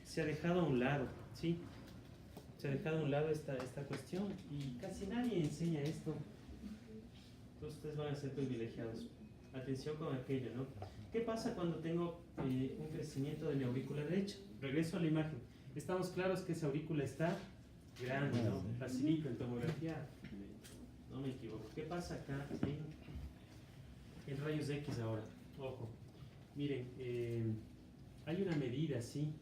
se ha dejado a un lado, ¿sí? Se ha dejado a un lado esta cuestión y casi nadie enseña esto. Entonces ustedes van a ser privilegiados. Atención con aquello, ¿no? ¿Qué pasa cuando tengo un crecimiento de mi aurícula derecha? Regreso a la imagen. Estamos claros que esa aurícula está grande, ¿no? Facilito en tomografía. No me equivoco. ¿Qué pasa acá en rayos X ahora? Ojo. Miren, hay una medida, ¿sí?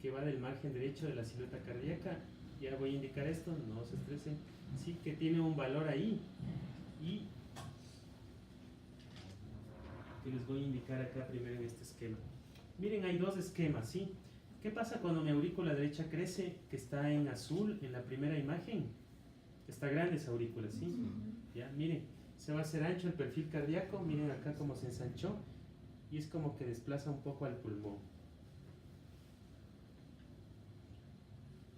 Que va del margen derecho de la silueta cardíaca. Ya voy a indicar esto, no se estresen. Sí, que tiene un valor ahí. Y que les voy a indicar acá primero en este esquema. Miren, hay dos esquemas, ¿sí? ¿Qué pasa cuando mi aurícula derecha crece, que está en azul en la primera imagen? Está grande esa aurícula, ¿sí? Ya, miren, se va a hacer ancho el perfil cardíaco, miren acá cómo se ensanchó, y es como que desplaza un poco al pulmón.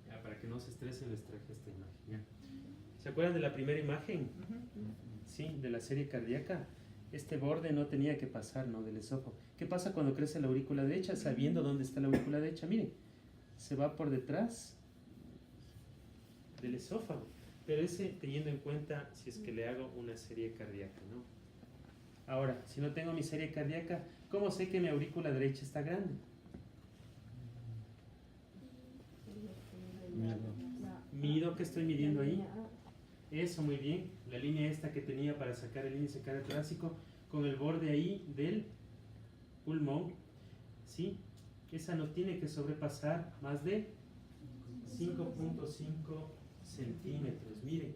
Ya, para que no se estresen les traje esta imagen, ya. ¿Se acuerdan de la primera imagen? Sí, de la serie cardíaca. Este borde no tenía que pasar, ¿no? Del esófago. ¿Qué pasa cuando crece la aurícula derecha? Sabiendo dónde está la aurícula derecha, miren, se va por detrás del esófago. Pero ese teniendo en cuenta si es que le hago una serie cardíaca, ¿no? Ahora, si no tengo mi serie cardíaca, ¿cómo sé que mi aurícula derecha está grande? Mido, ¿qué estoy midiendo ahí? Eso, muy bien. La línea esta que tenía para sacar el índice cardiotorácico con el borde ahí del pulmón, ¿sí? Esa no tiene que sobrepasar más de 5.5 centímetros. Miren,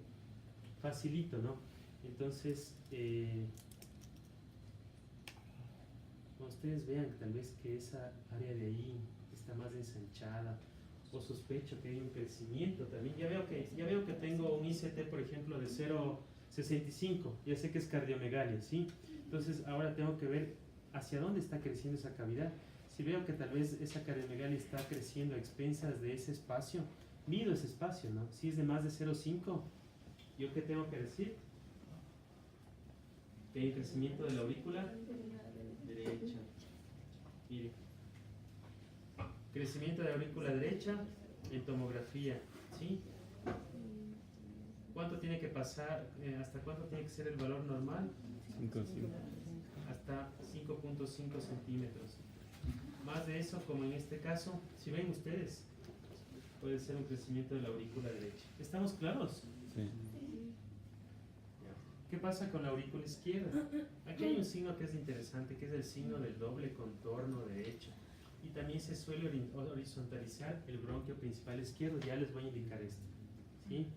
facilito, ¿no? Entonces, cuando ustedes vean tal vez que esa área de ahí está más ensanchada, o sospecho que hay un crecimiento también, ya veo que tengo un ICT, por ejemplo, de 0,65, ya sé que es cardiomegalia, ¿sí? Entonces ahora tengo que ver hacia dónde está creciendo esa cavidad. Si veo que tal vez esa cardiomegalia está creciendo a expensas de ese espacio, mido ese espacio, ¿no? Si es de más de 0,5, ¿yo qué tengo que decir? Que hay crecimiento de la aurícula derecha. Mire. Crecimiento de la aurícula derecha en tomografía, ¿sí? ¿Cuánto tiene que pasar? ¿Hasta cuánto tiene que ser el valor normal? 5. Hasta 5.5 centímetros. Más de eso, como en este caso, si ven ustedes, puede ser un crecimiento de la aurícula derecha. ¿Estamos claros? Sí. ¿Qué pasa con la aurícula izquierda? Aquí hay un signo que es interesante, que es el signo del doble contorno derecho. Y también se suele horizontalizar el bronquio principal izquierdo. Ya les voy a indicar esto, ¿sí?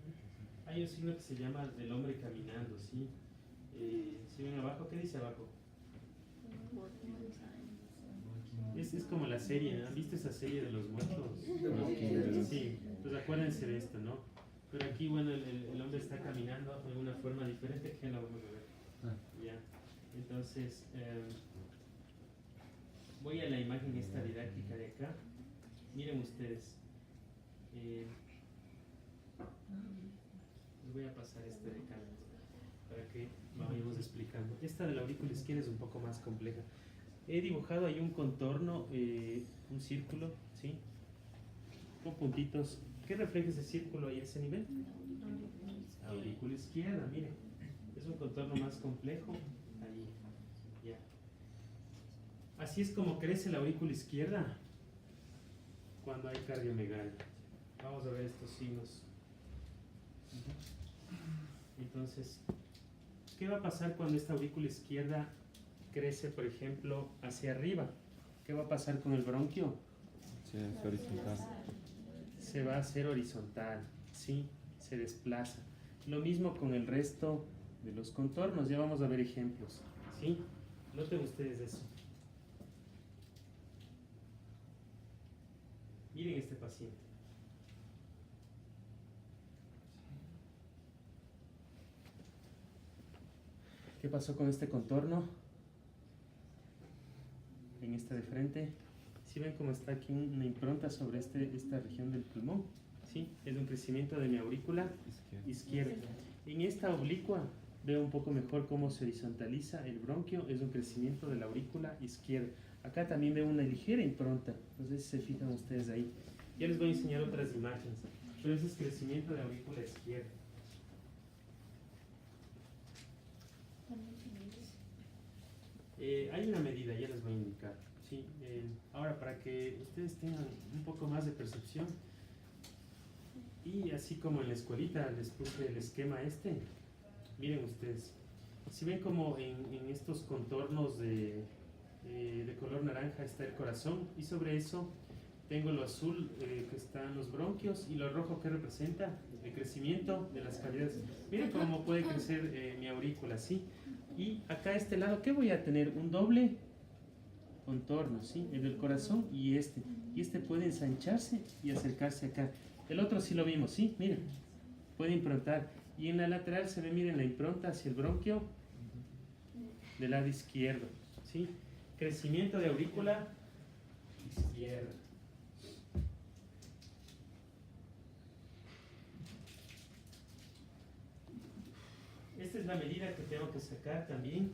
Hay un signo que se llama del hombre caminando, ¿sí? Si ven abajo, ¿qué dice abajo? Es como la serie, ¿no? ¿Han visto esa serie de los muertos? Sí, pues acuérdense de esto, ¿no? Pero aquí, bueno, el hombre está caminando de una forma diferente que la vamos a ver. Ya. Entonces, voy a la imagen esta didáctica de acá. Miren ustedes. Les voy a pasar este de acá para que vayamos explicando. Esta de la aurícula izquierda es un poco más compleja. He dibujado ahí un contorno, un círculo, ¿sí? Con puntitos. ¿Qué refleja ese círculo ahí a ese nivel? Aurícula izquierda, miren. Es un contorno más complejo. Ahí, ya. Así es como crece la aurícula izquierda cuando hay cardiomegalia. Vamos a ver estos signos. Entonces, ¿qué va a pasar cuando esta aurícula izquierda crece, por ejemplo, hacia arriba? ¿Qué va a pasar con el bronquio? Sí, es horizontal. Se va a hacer horizontal, ¿sí? Se desplaza. Lo mismo con el resto de los contornos. Ya vamos a ver ejemplos, ¿sí? Noten ustedes eso. Miren este paciente. ¿Qué pasó con este contorno? En este de frente. ¿Sí ven cómo está aquí una impronta sobre esta región del pulmón? ¿Sí? Es un crecimiento de mi aurícula izquierda. En esta oblicua veo un poco mejor cómo se horizontaliza el bronquio. Es un crecimiento de la aurícula izquierda. Acá también veo una ligera impronta. No sé si se fijan ustedes ahí. Ya les voy a enseñar otras imágenes. Pero ese es crecimiento de la aurícula izquierda. Hay una medida, ya les voy a indicar. ¿Sí? Ahora, para que ustedes tengan un poco más de percepción, y así como en la escuelita les puse el esquema este, miren ustedes, si ven como en estos contornos de color naranja está el corazón, y sobre eso tengo lo azul que están los bronquios, y lo rojo que representa el crecimiento de las cavidades. Miren cómo puede crecer mi aurícula, ¿sí? Y acá a este lado, ¿qué voy a tener? Un doble contorno, ¿sí? El del corazón y este puede ensancharse y acercarse acá. El otro sí lo vimos, ¿sí? Miren, puede improntar. Y en la lateral se ve, miren, la impronta hacia el bronquio del lado izquierdo, ¿sí? Crecimiento de aurícula izquierda. Esta es la medida que tengo que sacar también,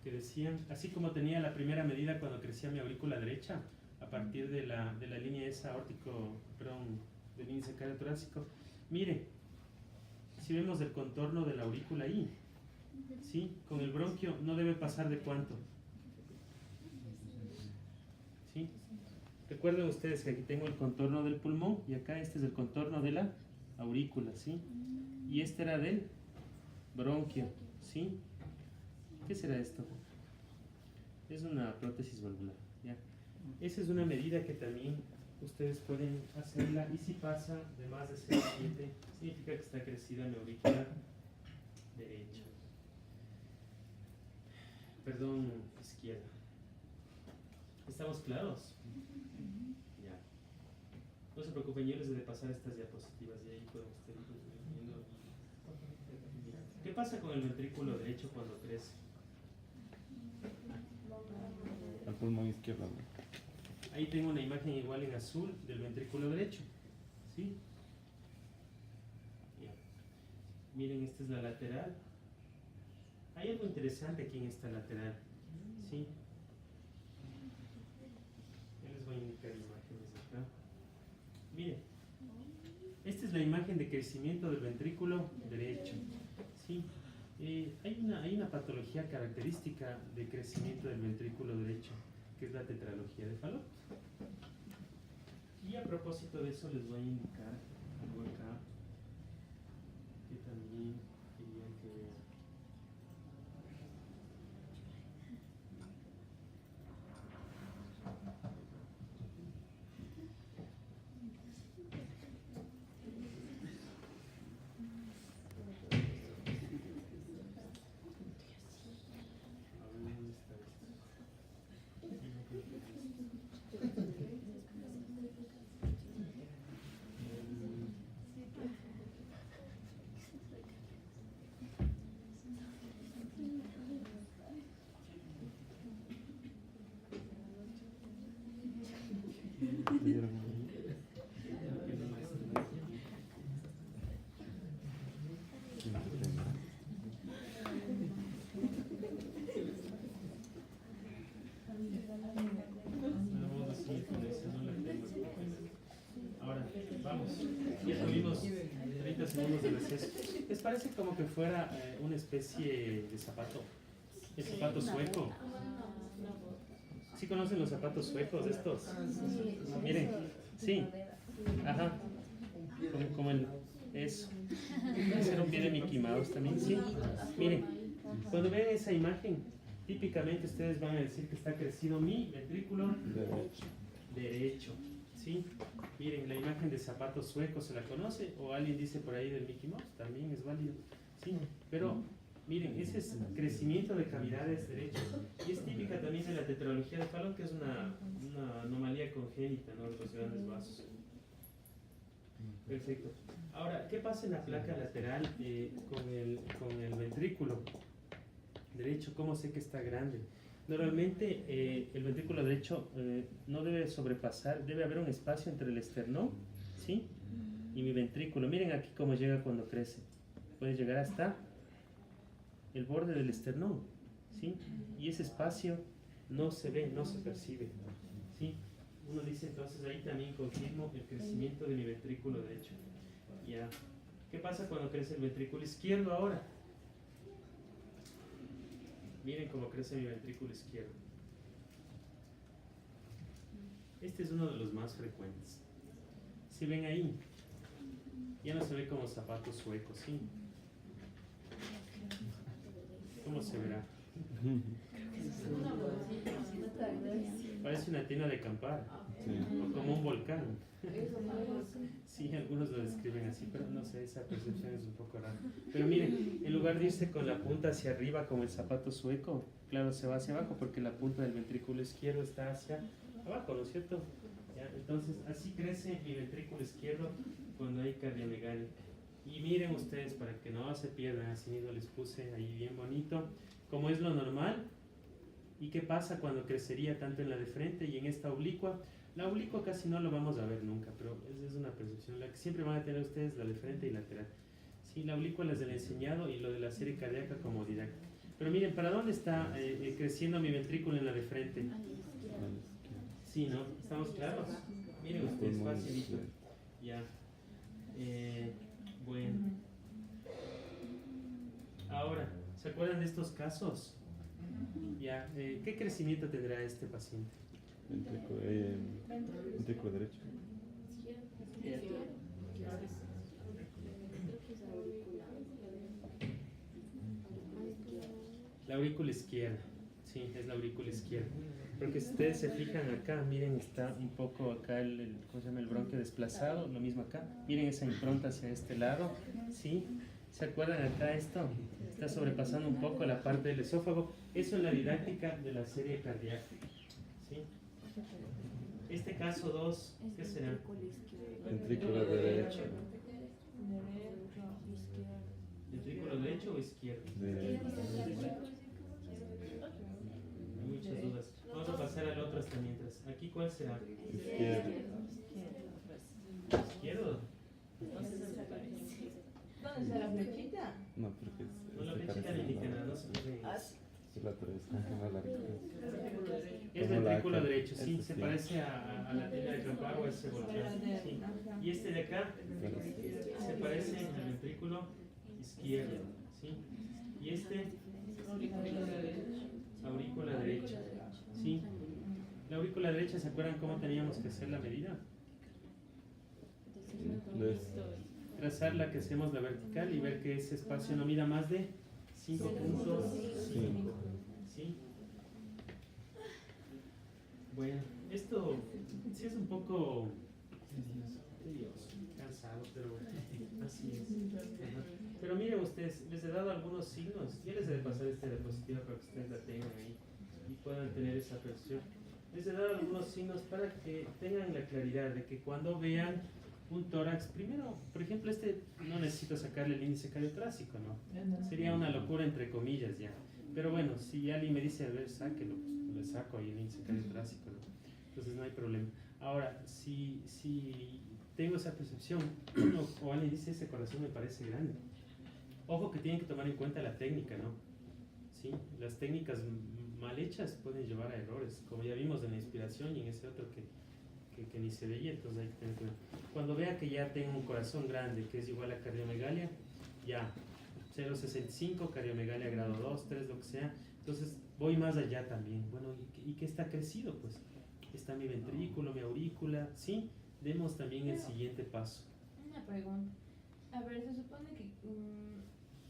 que decían, así como tenía la primera medida cuando crecía mi aurícula derecha, a partir de la línea esa aórtico, perdón, del índice cardio-torácico. Mire, si vemos el contorno de la aurícula ahí, ¿sí? Con el bronquio no debe pasar de cuánto, ¿sí? Recuerden ustedes que aquí tengo el contorno del pulmón y acá este es el contorno de la aurícula, ¿sí? Y este era del bronquio, ¿sí? ¿Qué será esto? Es una prótesis valvular, ¿ya? Esa es una medida que también ustedes pueden hacerla, y si pasa de más de 0,7 significa que está crecida mi aurícula derecha. Perdón, izquierda. ¿Estamos claros? Ya. No se preocupen, yo les he de pasar estas diapositivas y ahí podemos estar viendo. ¿Qué pasa con el ventrículo derecho cuando crece? El pulmón izquierdo. Ahí tengo una imagen igual en azul del ventrículo derecho, ¿sí? Ya. Miren, esta es la lateral. Hay algo interesante aquí en esta lateral, ¿sí? Ya les voy a indicar imágenes acá. Miren, esta es la imagen de crecimiento del ventrículo derecho, ¿sí? Hay una patología característica de crecimiento del ventrículo derecho. que es la tetralogía de Fallot. Y a propósito de eso les voy a indicar algo acá que también quería que vean. Ahora, vamos, ya tuvimos 30 segundos de receso. ¿Les parece como que fuera una especie de zapato? ¿El zapato sueco? ¿Sí conocen los zapatos suecos estos? Miren, sí, ajá, como el, eso. Puede ser un pie de Mickey Mouse también, sí. Miren, cuando ven esa imagen, típicamente ustedes van a decir que está crecido mi ventrículo derecho, ¿sí? Miren, la imagen de zapatos suecos, ¿se la conoce? O alguien dice por ahí del Mickey Mouse, también es válido, ¿sí? Pero miren, ese es crecimiento de cavidades derechas y es típica también de la tetralogía de Fallot, que es una anomalía congénita, ¿no? De los grandes vasos. Perfecto. Ahora, ¿qué pasa en la placa lateral con el ventrículo derecho? ¿Cómo sé que está grande? Normalmente el ventrículo derecho no debe sobrepasar, debe haber un espacio entre el esternón, ¿sí? Y mi ventrículo. Miren aquí cómo llega cuando crece. Puede llegar hasta el borde del esternón, ¿sí? Y ese espacio no se ve, no se percibe, ¿sí? Uno dice entonces ahí también confirmo el crecimiento de mi ventrículo derecho. Ya. ¿Qué pasa cuando crece el ventrículo izquierdo ahora? Miren cómo crece mi ventrículo izquierdo. Este es uno de los más frecuentes. Si ven ahí, ya no se ve como zapatos suecos, ¿sí? ¿Cómo se verá? Parece una tina de acampar, o como un volcán. Sí, algunos lo describen así, pero no sé, esa percepción es un poco rara. Pero miren, en lugar de irse con la punta hacia arriba como el zapato sueco, claro, se va hacia abajo porque la punta del ventrículo izquierdo está hacia abajo, ¿no es cierto? ¿Ya? Entonces, así crece mi ventrículo izquierdo cuando hay cardiomegalia. Y miren ustedes, para que no se pierdan, así mismo les puse ahí bien bonito, como es lo normal. ¿Y qué pasa cuando crecería tanto en la de frente y en esta oblicua? La oblicua casi no lo vamos a ver nunca, pero esa es una percepción. La que siempre van a tener ustedes, la de frente y lateral. Sí, la oblicua les he enseñado y lo de la serie cardíaca como didáctica. Pero miren, ¿para dónde está creciendo mi ventrículo en la de frente? Sí, ¿no? ¿Estamos claros? Miren ustedes, facilito. Ya. Bueno. Ahora, ¿se acuerdan de estos casos? Ya, ¿qué crecimiento tendrá este paciente? Ventrículo derecho. La aurícula izquierda, sí, es la aurícula izquierda. Porque si ustedes se fijan acá, miren, está un poco acá ¿cómo se llama? El bronquio desplazado, lo mismo acá. Miren esa impronta hacia este lado, ¿sí? ¿Se acuerdan acá esto? Está sobrepasando un poco la parte del esófago. Eso es la didáctica de la serie cardíaca, ¿sí? Este caso 2, ¿qué será? Ventrículo derecho. ¿Ventrículo derecho o izquierdo? Derecho. Hay muchas dudas. Vamos a pasar al otro hasta mientras. ¿Aquí cuál será? Izquierdo. ¿Izquierdo? ¿Dónde está la flechita? No, porque No, la flechita no indica nada, no se puede. es la otra, está más larga. Es Como la ventrículo acá. derecho, sí, Este se sí. parece a la tina de campar o a ese volcán. Sí. Y este de acá se parece al ventrículo izquierdo, ¿sí? Y este, aurícula derecha, ¿sí? derecha, ¿se acuerdan cómo teníamos que hacer la medida? Trazar la que hacemos la vertical y ver que ese espacio no mida más de 5 puntos. ¿Sí? Bueno, esto sí es un poco tedioso, cansado, pero así es. Ajá. Pero miren ustedes, les he dado algunos signos. Yo les he de pasar esta diapositiva para que ustedes la tengan ahí y puedan tener esa percepción. Les he dado algunos signos para que tengan la claridad de que cuando vean un tórax, primero, por ejemplo, no necesito sacarle el índice cardiotrácico, ¿no? Sería una locura entre comillas ya. Pero bueno, si alguien me dice, a ver, sáquelo, pues le saco ahí el índice cardiotrácico, ¿no? Entonces no hay problema. Ahora, si tengo esa percepción, o alguien dice, ese corazón me parece grande. Ojo que tienen que tomar en cuenta la técnica, ¿no? ¿Sí? Las técnicas mal hechas pueden llevar a errores, como ya vimos en la inspiración y en ese otro que ni se veía, entonces hay que tener cuidado. Cuando vea que ya tengo un corazón grande, que es igual a cardiomegalia, ya 0,65, cardiomegalia grado 2, 3, lo que sea, entonces voy más allá también. Bueno, ¿y qué está crecido? Pues está mi ventrículo, mi aurícula, ¿sí? Demos también el siguiente paso. Una pregunta. A ver, se supone que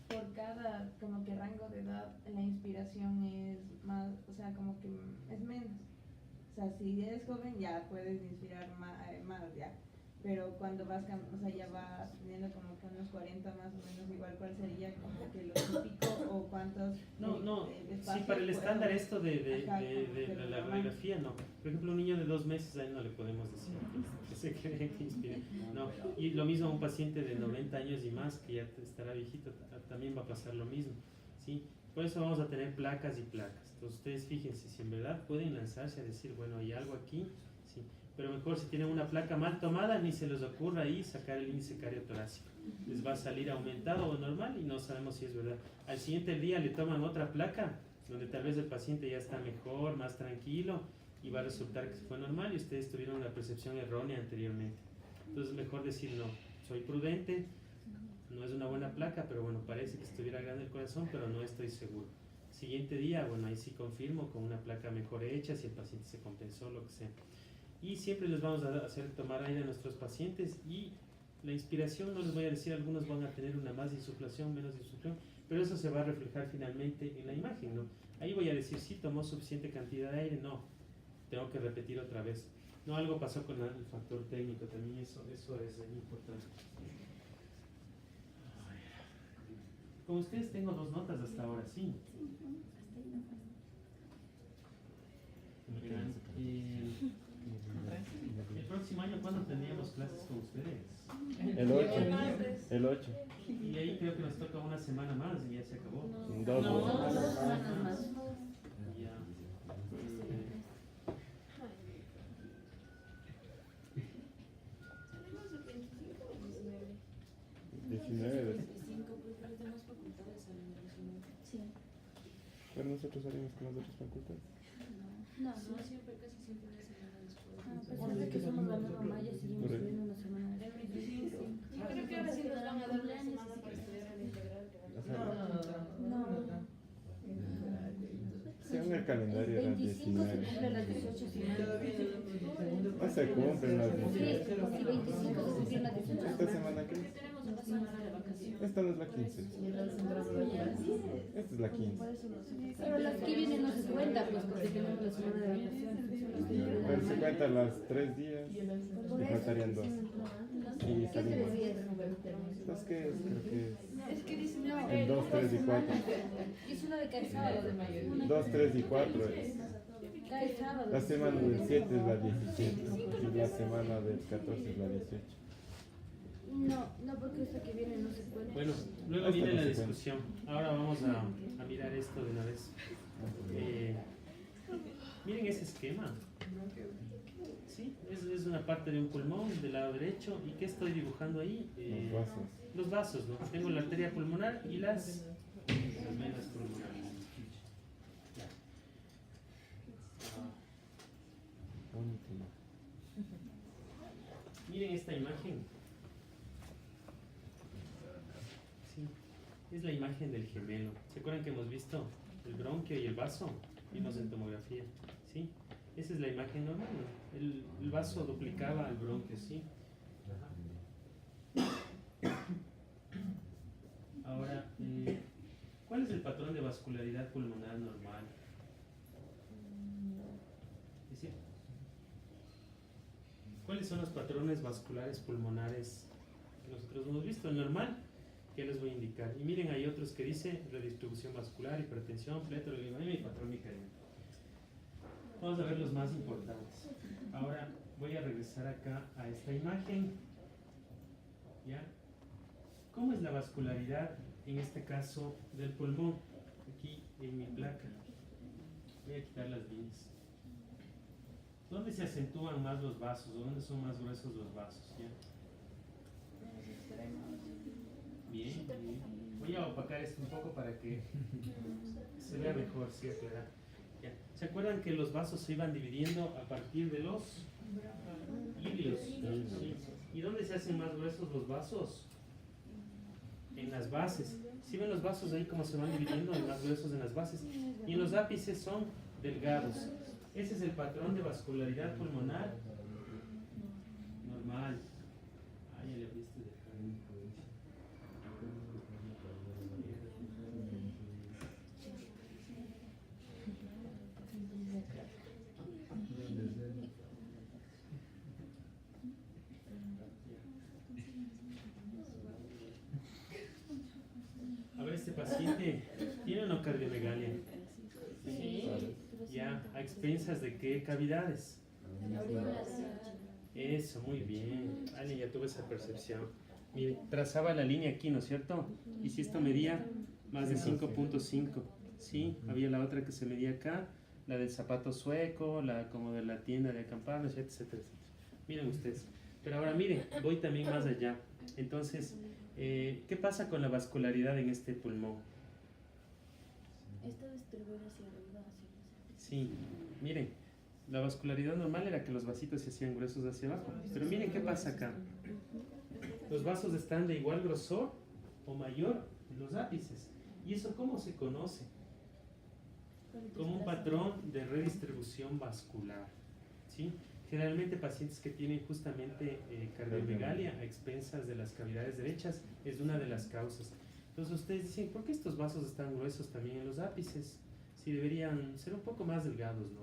por cada como que rango de edad la inspiración es más, o sea, como que es menos. O sea, si eres joven ya puedes inspirar más ya. Pero cuando vas, o sea, ya vas teniendo como que unos 40 más o menos, igual, ¿cuál sería como que lo típico o cuántos? No, sí, para el estándar esto de la radiografía, no. Por ejemplo, un niño de 2 meses, a él no le podemos decir que se cree que inspire. No, y lo mismo a un paciente de 90 años y más, que ya estará viejito, también va a pasar lo mismo, ¿sí? Por eso vamos a tener placas y placas. Entonces ustedes fíjense, si en verdad pueden lanzarse a decir, bueno, hay algo aquí, ¿sí? Pero mejor si tienen una placa mal tomada, ni se les ocurra ahí sacar el índice cardiotorácico. Les va a salir aumentado o normal y no sabemos si es verdad. Al siguiente día le toman otra placa, donde tal vez el paciente ya está mejor, más tranquilo, y va a resultar que fue normal y ustedes tuvieron una percepción errónea anteriormente. Entonces mejor decir no, soy prudente, no es una buena placa, pero bueno, parece que estuviera grande el corazón, pero no estoy seguro. Siguiente día, bueno, ahí sí confirmo con una placa mejor hecha, si el paciente se compensó, lo que sea. Y siempre les vamos a hacer tomar aire a nuestros pacientes y la inspiración, no les voy a decir, algunos van a tener una más insuflación, menos insuflación, pero eso se va a reflejar finalmente en la imagen, ¿no? Ahí voy a decir, sí, tomó suficiente cantidad de aire, no, tengo que repetir otra vez. No, algo pasó con el factor técnico, también eso es importante. Con ustedes tengo 2 notas hasta ahora, sí. Verán, el próximo año, ¿cuándo tendríamos clases con ustedes? El 8. El 8. Y ahí creo que nos toca una semana más y ya se acabó. Dos. Dos semanas más. Ya. Salimos el 25 o 19. 19. 25, porque las demás facultades salen el 19. Sí. Pero nosotros salimos con las otras facultades. No, siempre, casi siempre una semana después. A pesar de que somos la misma malla, seguimos Correcto. viendo una semana. Yo creo que ahora sí nos van a dar una semana para estudiar el integral. Según el calendario El eran 25 se 19. cumple las 18 semanas. No se cumplen las Sí, 18. el 25 se cumple las 18 ¿Esta semana qué Porque es? tenemos una semana de vacaciones. Esta no es la 15. Esta es la 15. Pero las que vienen no se cuentan, pues, porque tenemos la semana de vacaciones. Pero se cuentan las 3 días y faltarían 2. Y ¿Qué salimos. se días? ¿Sabes qué es? Creo que es Es que dice el 2, 3 y 4. Es una de cada sábado de mayo. 2, 3 y 4 es. Cada sábado. La semana del 7 es la 17 y la semana del 14 es la 18. No, porque esta que viene no se cuenta. Bueno, luego viene la discusión. Ahora vamos a mirar esto de una vez. Miren ese esquema. Sí, es una parte de un pulmón del lado derecho. ¿Y qué estoy dibujando ahí? Los vasos. Los vasos, ¿no? Tengo la arteria pulmonar y las venas pulmonares. Último. Miren esta imagen. Sí, es la imagen del gemelo. ¿Se acuerdan que hemos visto el bronquio y el vaso? Vimos en tomografía, ¿sí? Esa es la imagen normal, ¿no? El vaso duplicaba el bronquio, ¿sí? Ajá. Ahora, ¿cuál es el patrón de vascularidad pulmonar normal? Es decir, ¿cuáles son los patrones vasculares pulmonares que nosotros hemos visto? El normal, que les voy a indicar. Y miren, hay otros que dice redistribución vascular, hipertensión, pletroglioma y patrón micariano. Vamos a ver los más importantes. Ahora voy a regresar acá a esta imagen. ¿Ya? ¿Cómo es la vascularidad en este caso del pulmón? Aquí en mi placa. Voy a quitar las líneas. ¿Dónde se acentúan más los vasos? ¿O dónde son más gruesos los vasos? ¿Ya? Bien, bien. Voy a opacar esto un poco para que se vea mejor, ¿sí? Aclarar. Ya. ¿Se acuerdan que los vasos se iban dividiendo a partir de los ilios? ¿Sí? ¿Y dónde se hacen más gruesos los vasos? En las bases. ¿Sí ven los vasos ahí cómo se van dividiendo en más gruesos en las bases? Y en los ápices son delgados. Ese es el patrón de vascularidad pulmonar normal. Ah, ya le abriste de acá. A ver, este paciente tiene una cardiomegalia. Sí. Ya, ¿a expensas de qué cavidades? Eso, muy bien. Ale, ya tuve esa percepción. Mire, trazaba la línea aquí, ¿no es cierto? Y si esto medía más de 5.5, ¿sí? Había la otra que se medía acá, la del zapato sueco, la como de la tienda de acampar, etcétera, etcétera. Miren ustedes. Pero ahora miren, voy también más allá. Entonces, ¿qué pasa con la vascularidad en este pulmón? Esta distribuye hacia arriba, hacia los Sí, miren, la vascularidad normal era que los vasitos se hacían gruesos hacia abajo. Pero miren qué pasa acá. Los vasos están de igual grosor o mayor en los ápices. ¿Y eso cómo se conoce? Como un patrón de redistribución vascular. ¿Sí? Generalmente pacientes que tienen justamente cardiomegalia a expensas de las cavidades derechas es una de las causas. Entonces ustedes dicen, ¿por qué estos vasos están gruesos también en los ápices? Si deberían ser un poco más delgados, ¿no?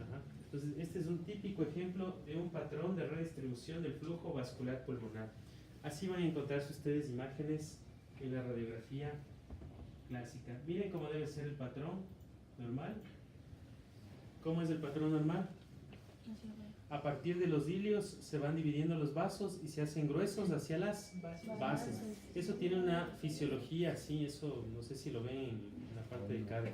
Ajá. Entonces este es un típico ejemplo de un patrón de redistribución del flujo vascular pulmonar. Así van a encontrarse ustedes imágenes en la radiografía clásica. Miren cómo debe ser el patrón normal. ¿Cómo es el patrón normal? A partir de los ilios se van dividiendo los vasos y se hacen gruesos hacia las bases. Eso tiene una fisiología, sí, eso no sé si lo ven en la parte de carga,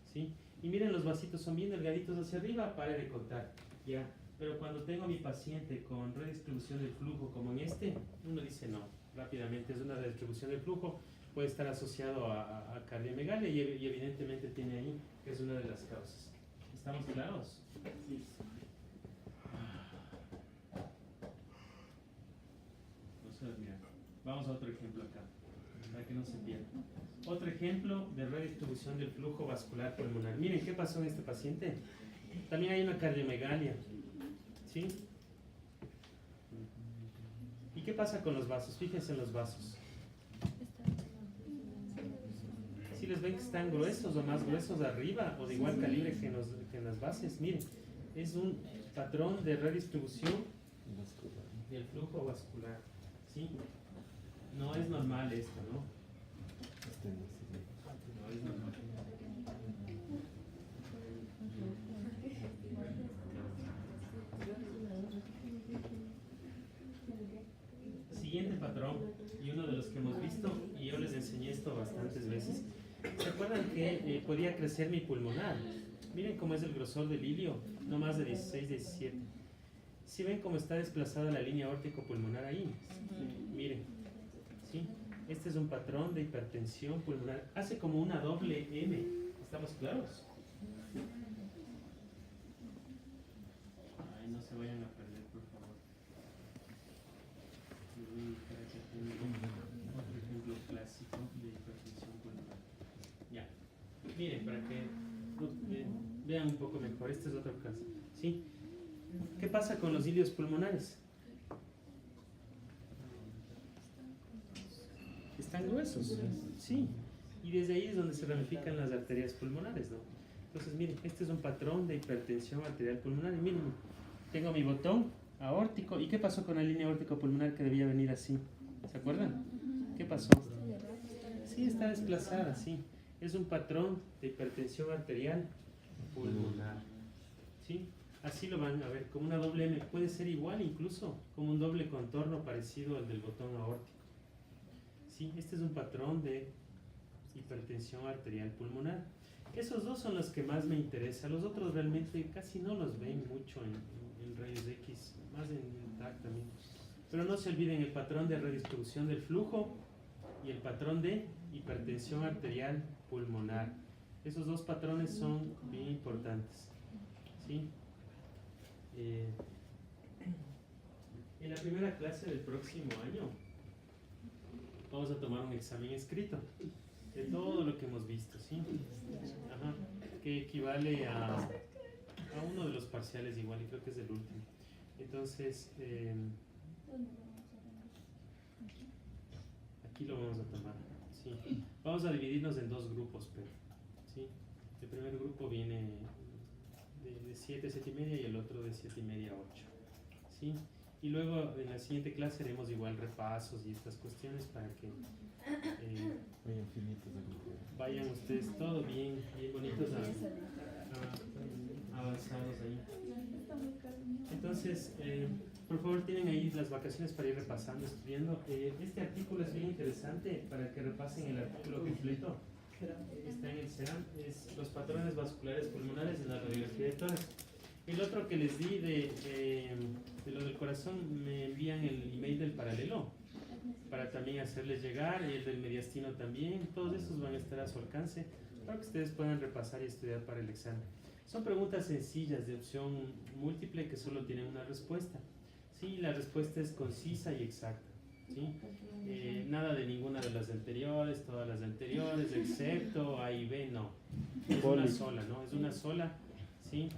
¿sí? Y miren, los vasitos son bien delgaditos hacia arriba, pare de contar, ¿ya? Pero cuando tengo a mi paciente con redistribución del flujo, como en este, uno dice no, rápidamente es una redistribución del flujo, puede estar asociado a cardiomegalia y evidentemente tiene ahí, que es una de las causas. ¿Estamos claros? Sí. Mira, vamos a otro ejemplo acá, para que no se pierda. Otro ejemplo de redistribución del flujo vascular pulmonar. Miren, ¿qué pasó en este paciente? También hay una cardiomegalia, ¿sí? ¿Y qué pasa con los vasos? Fíjense en los vasos. Si les ven que están gruesos o más gruesos arriba o de igual calibre que en las bases, miren, es un patrón de redistribución del flujo vascular. ¿Sí? No es normal esto, ¿no? No es normal. Siguiente patrón, y uno de los que hemos visto, y yo les enseñé esto bastantes veces. ¿Se acuerdan que podía crecer mi pulmonar? Miren cómo es el grosor del ilio, no más de 16, 17. ¿Sí ven cómo está desplazada la línea órtico-pulmonar ahí? Miren, ¿sí? Este es un patrón de hipertensión pulmonar. Hace como una doble M. ¿Estamos claros? Ay, no se vayan a perder, por favor. Otro ejemplo clásico de hipertensión pulmonar. Ya. Miren, para que Vean un poco mejor, este es otro caso. ¿Sí? ¿Qué pasa con los ilios pulmonares? Están gruesos, sí. Y desde ahí es donde se ramifican las arterias pulmonares, ¿no? Entonces, miren, este es un patrón de hipertensión arterial pulmonar. Y miren, tengo mi botón aórtico. ¿Y qué pasó con la línea aórtico pulmonar que debía venir así? ¿Se acuerdan? ¿Qué pasó? Sí, está desplazada, sí. Es un patrón de hipertensión arterial pulmonar. ¿Sí? Así lo van a ver, como una doble M. Puede ser igual incluso, como un doble contorno parecido al del botón aórtico. Sí, este es un patrón de hipertensión arterial pulmonar. Esos dos son los que más me interesan. Los otros realmente casi no los ven mucho en rayos X, más en TAC también. Pero no se olviden el patrón de redistribución del flujo y el patrón de hipertensión arterial pulmonar. Esos dos patrones son bien importantes. ¿Sí? En la primera clase del próximo año vamos a tomar un examen escrito de todo lo que hemos visto, ¿sí? Ajá, que equivale a uno de los parciales igual, y creo que es el último. Entonces, aquí lo vamos a tomar, ¿sí? Vamos a dividirnos en dos grupos, pero, ¿sí? El primer grupo viene de 7, 7 y media, y el otro de 7 y media a 8, ¿sí? Y luego en la siguiente clase haremos igual repasos y estas cuestiones para que vayan ustedes todo bien bonitos avanzados ahí. Entonces, por favor, tienen ahí las vacaciones para ir repasando, estudiando. Este artículo es bien interesante para que repasen el artículo completo. Está en el CERAM, es los patrones vasculares pulmonares en la radiografía de tórax. El otro que les di de lo del corazón, me envían el email del paralelo para también hacerles llegar, y el del mediastino también. Todos esos van a estar a su alcance para que ustedes puedan repasar y estudiar para el examen. Son preguntas sencillas de opción múltiple que solo tienen una respuesta. Sí, la respuesta es concisa y exacta. ¿Sí? Nada de ninguna de las anteriores, todas las anteriores, excepto A y B, no. Es una sola, ¿no? Es una sola. ¿Sí?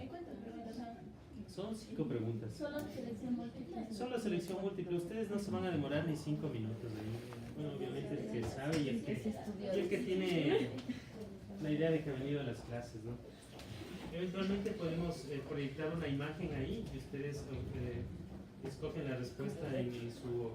Son 5 preguntas. ¿Solo selección múltiple? Solo selección múltiple. Ustedes no se van a demorar ni 5 minutos ahí. Bueno, obviamente el que sabe y el que tiene la idea de que ha venido a las clases, ¿no? Eventualmente podemos proyectar una imagen ahí y ustedes escogen la respuesta en su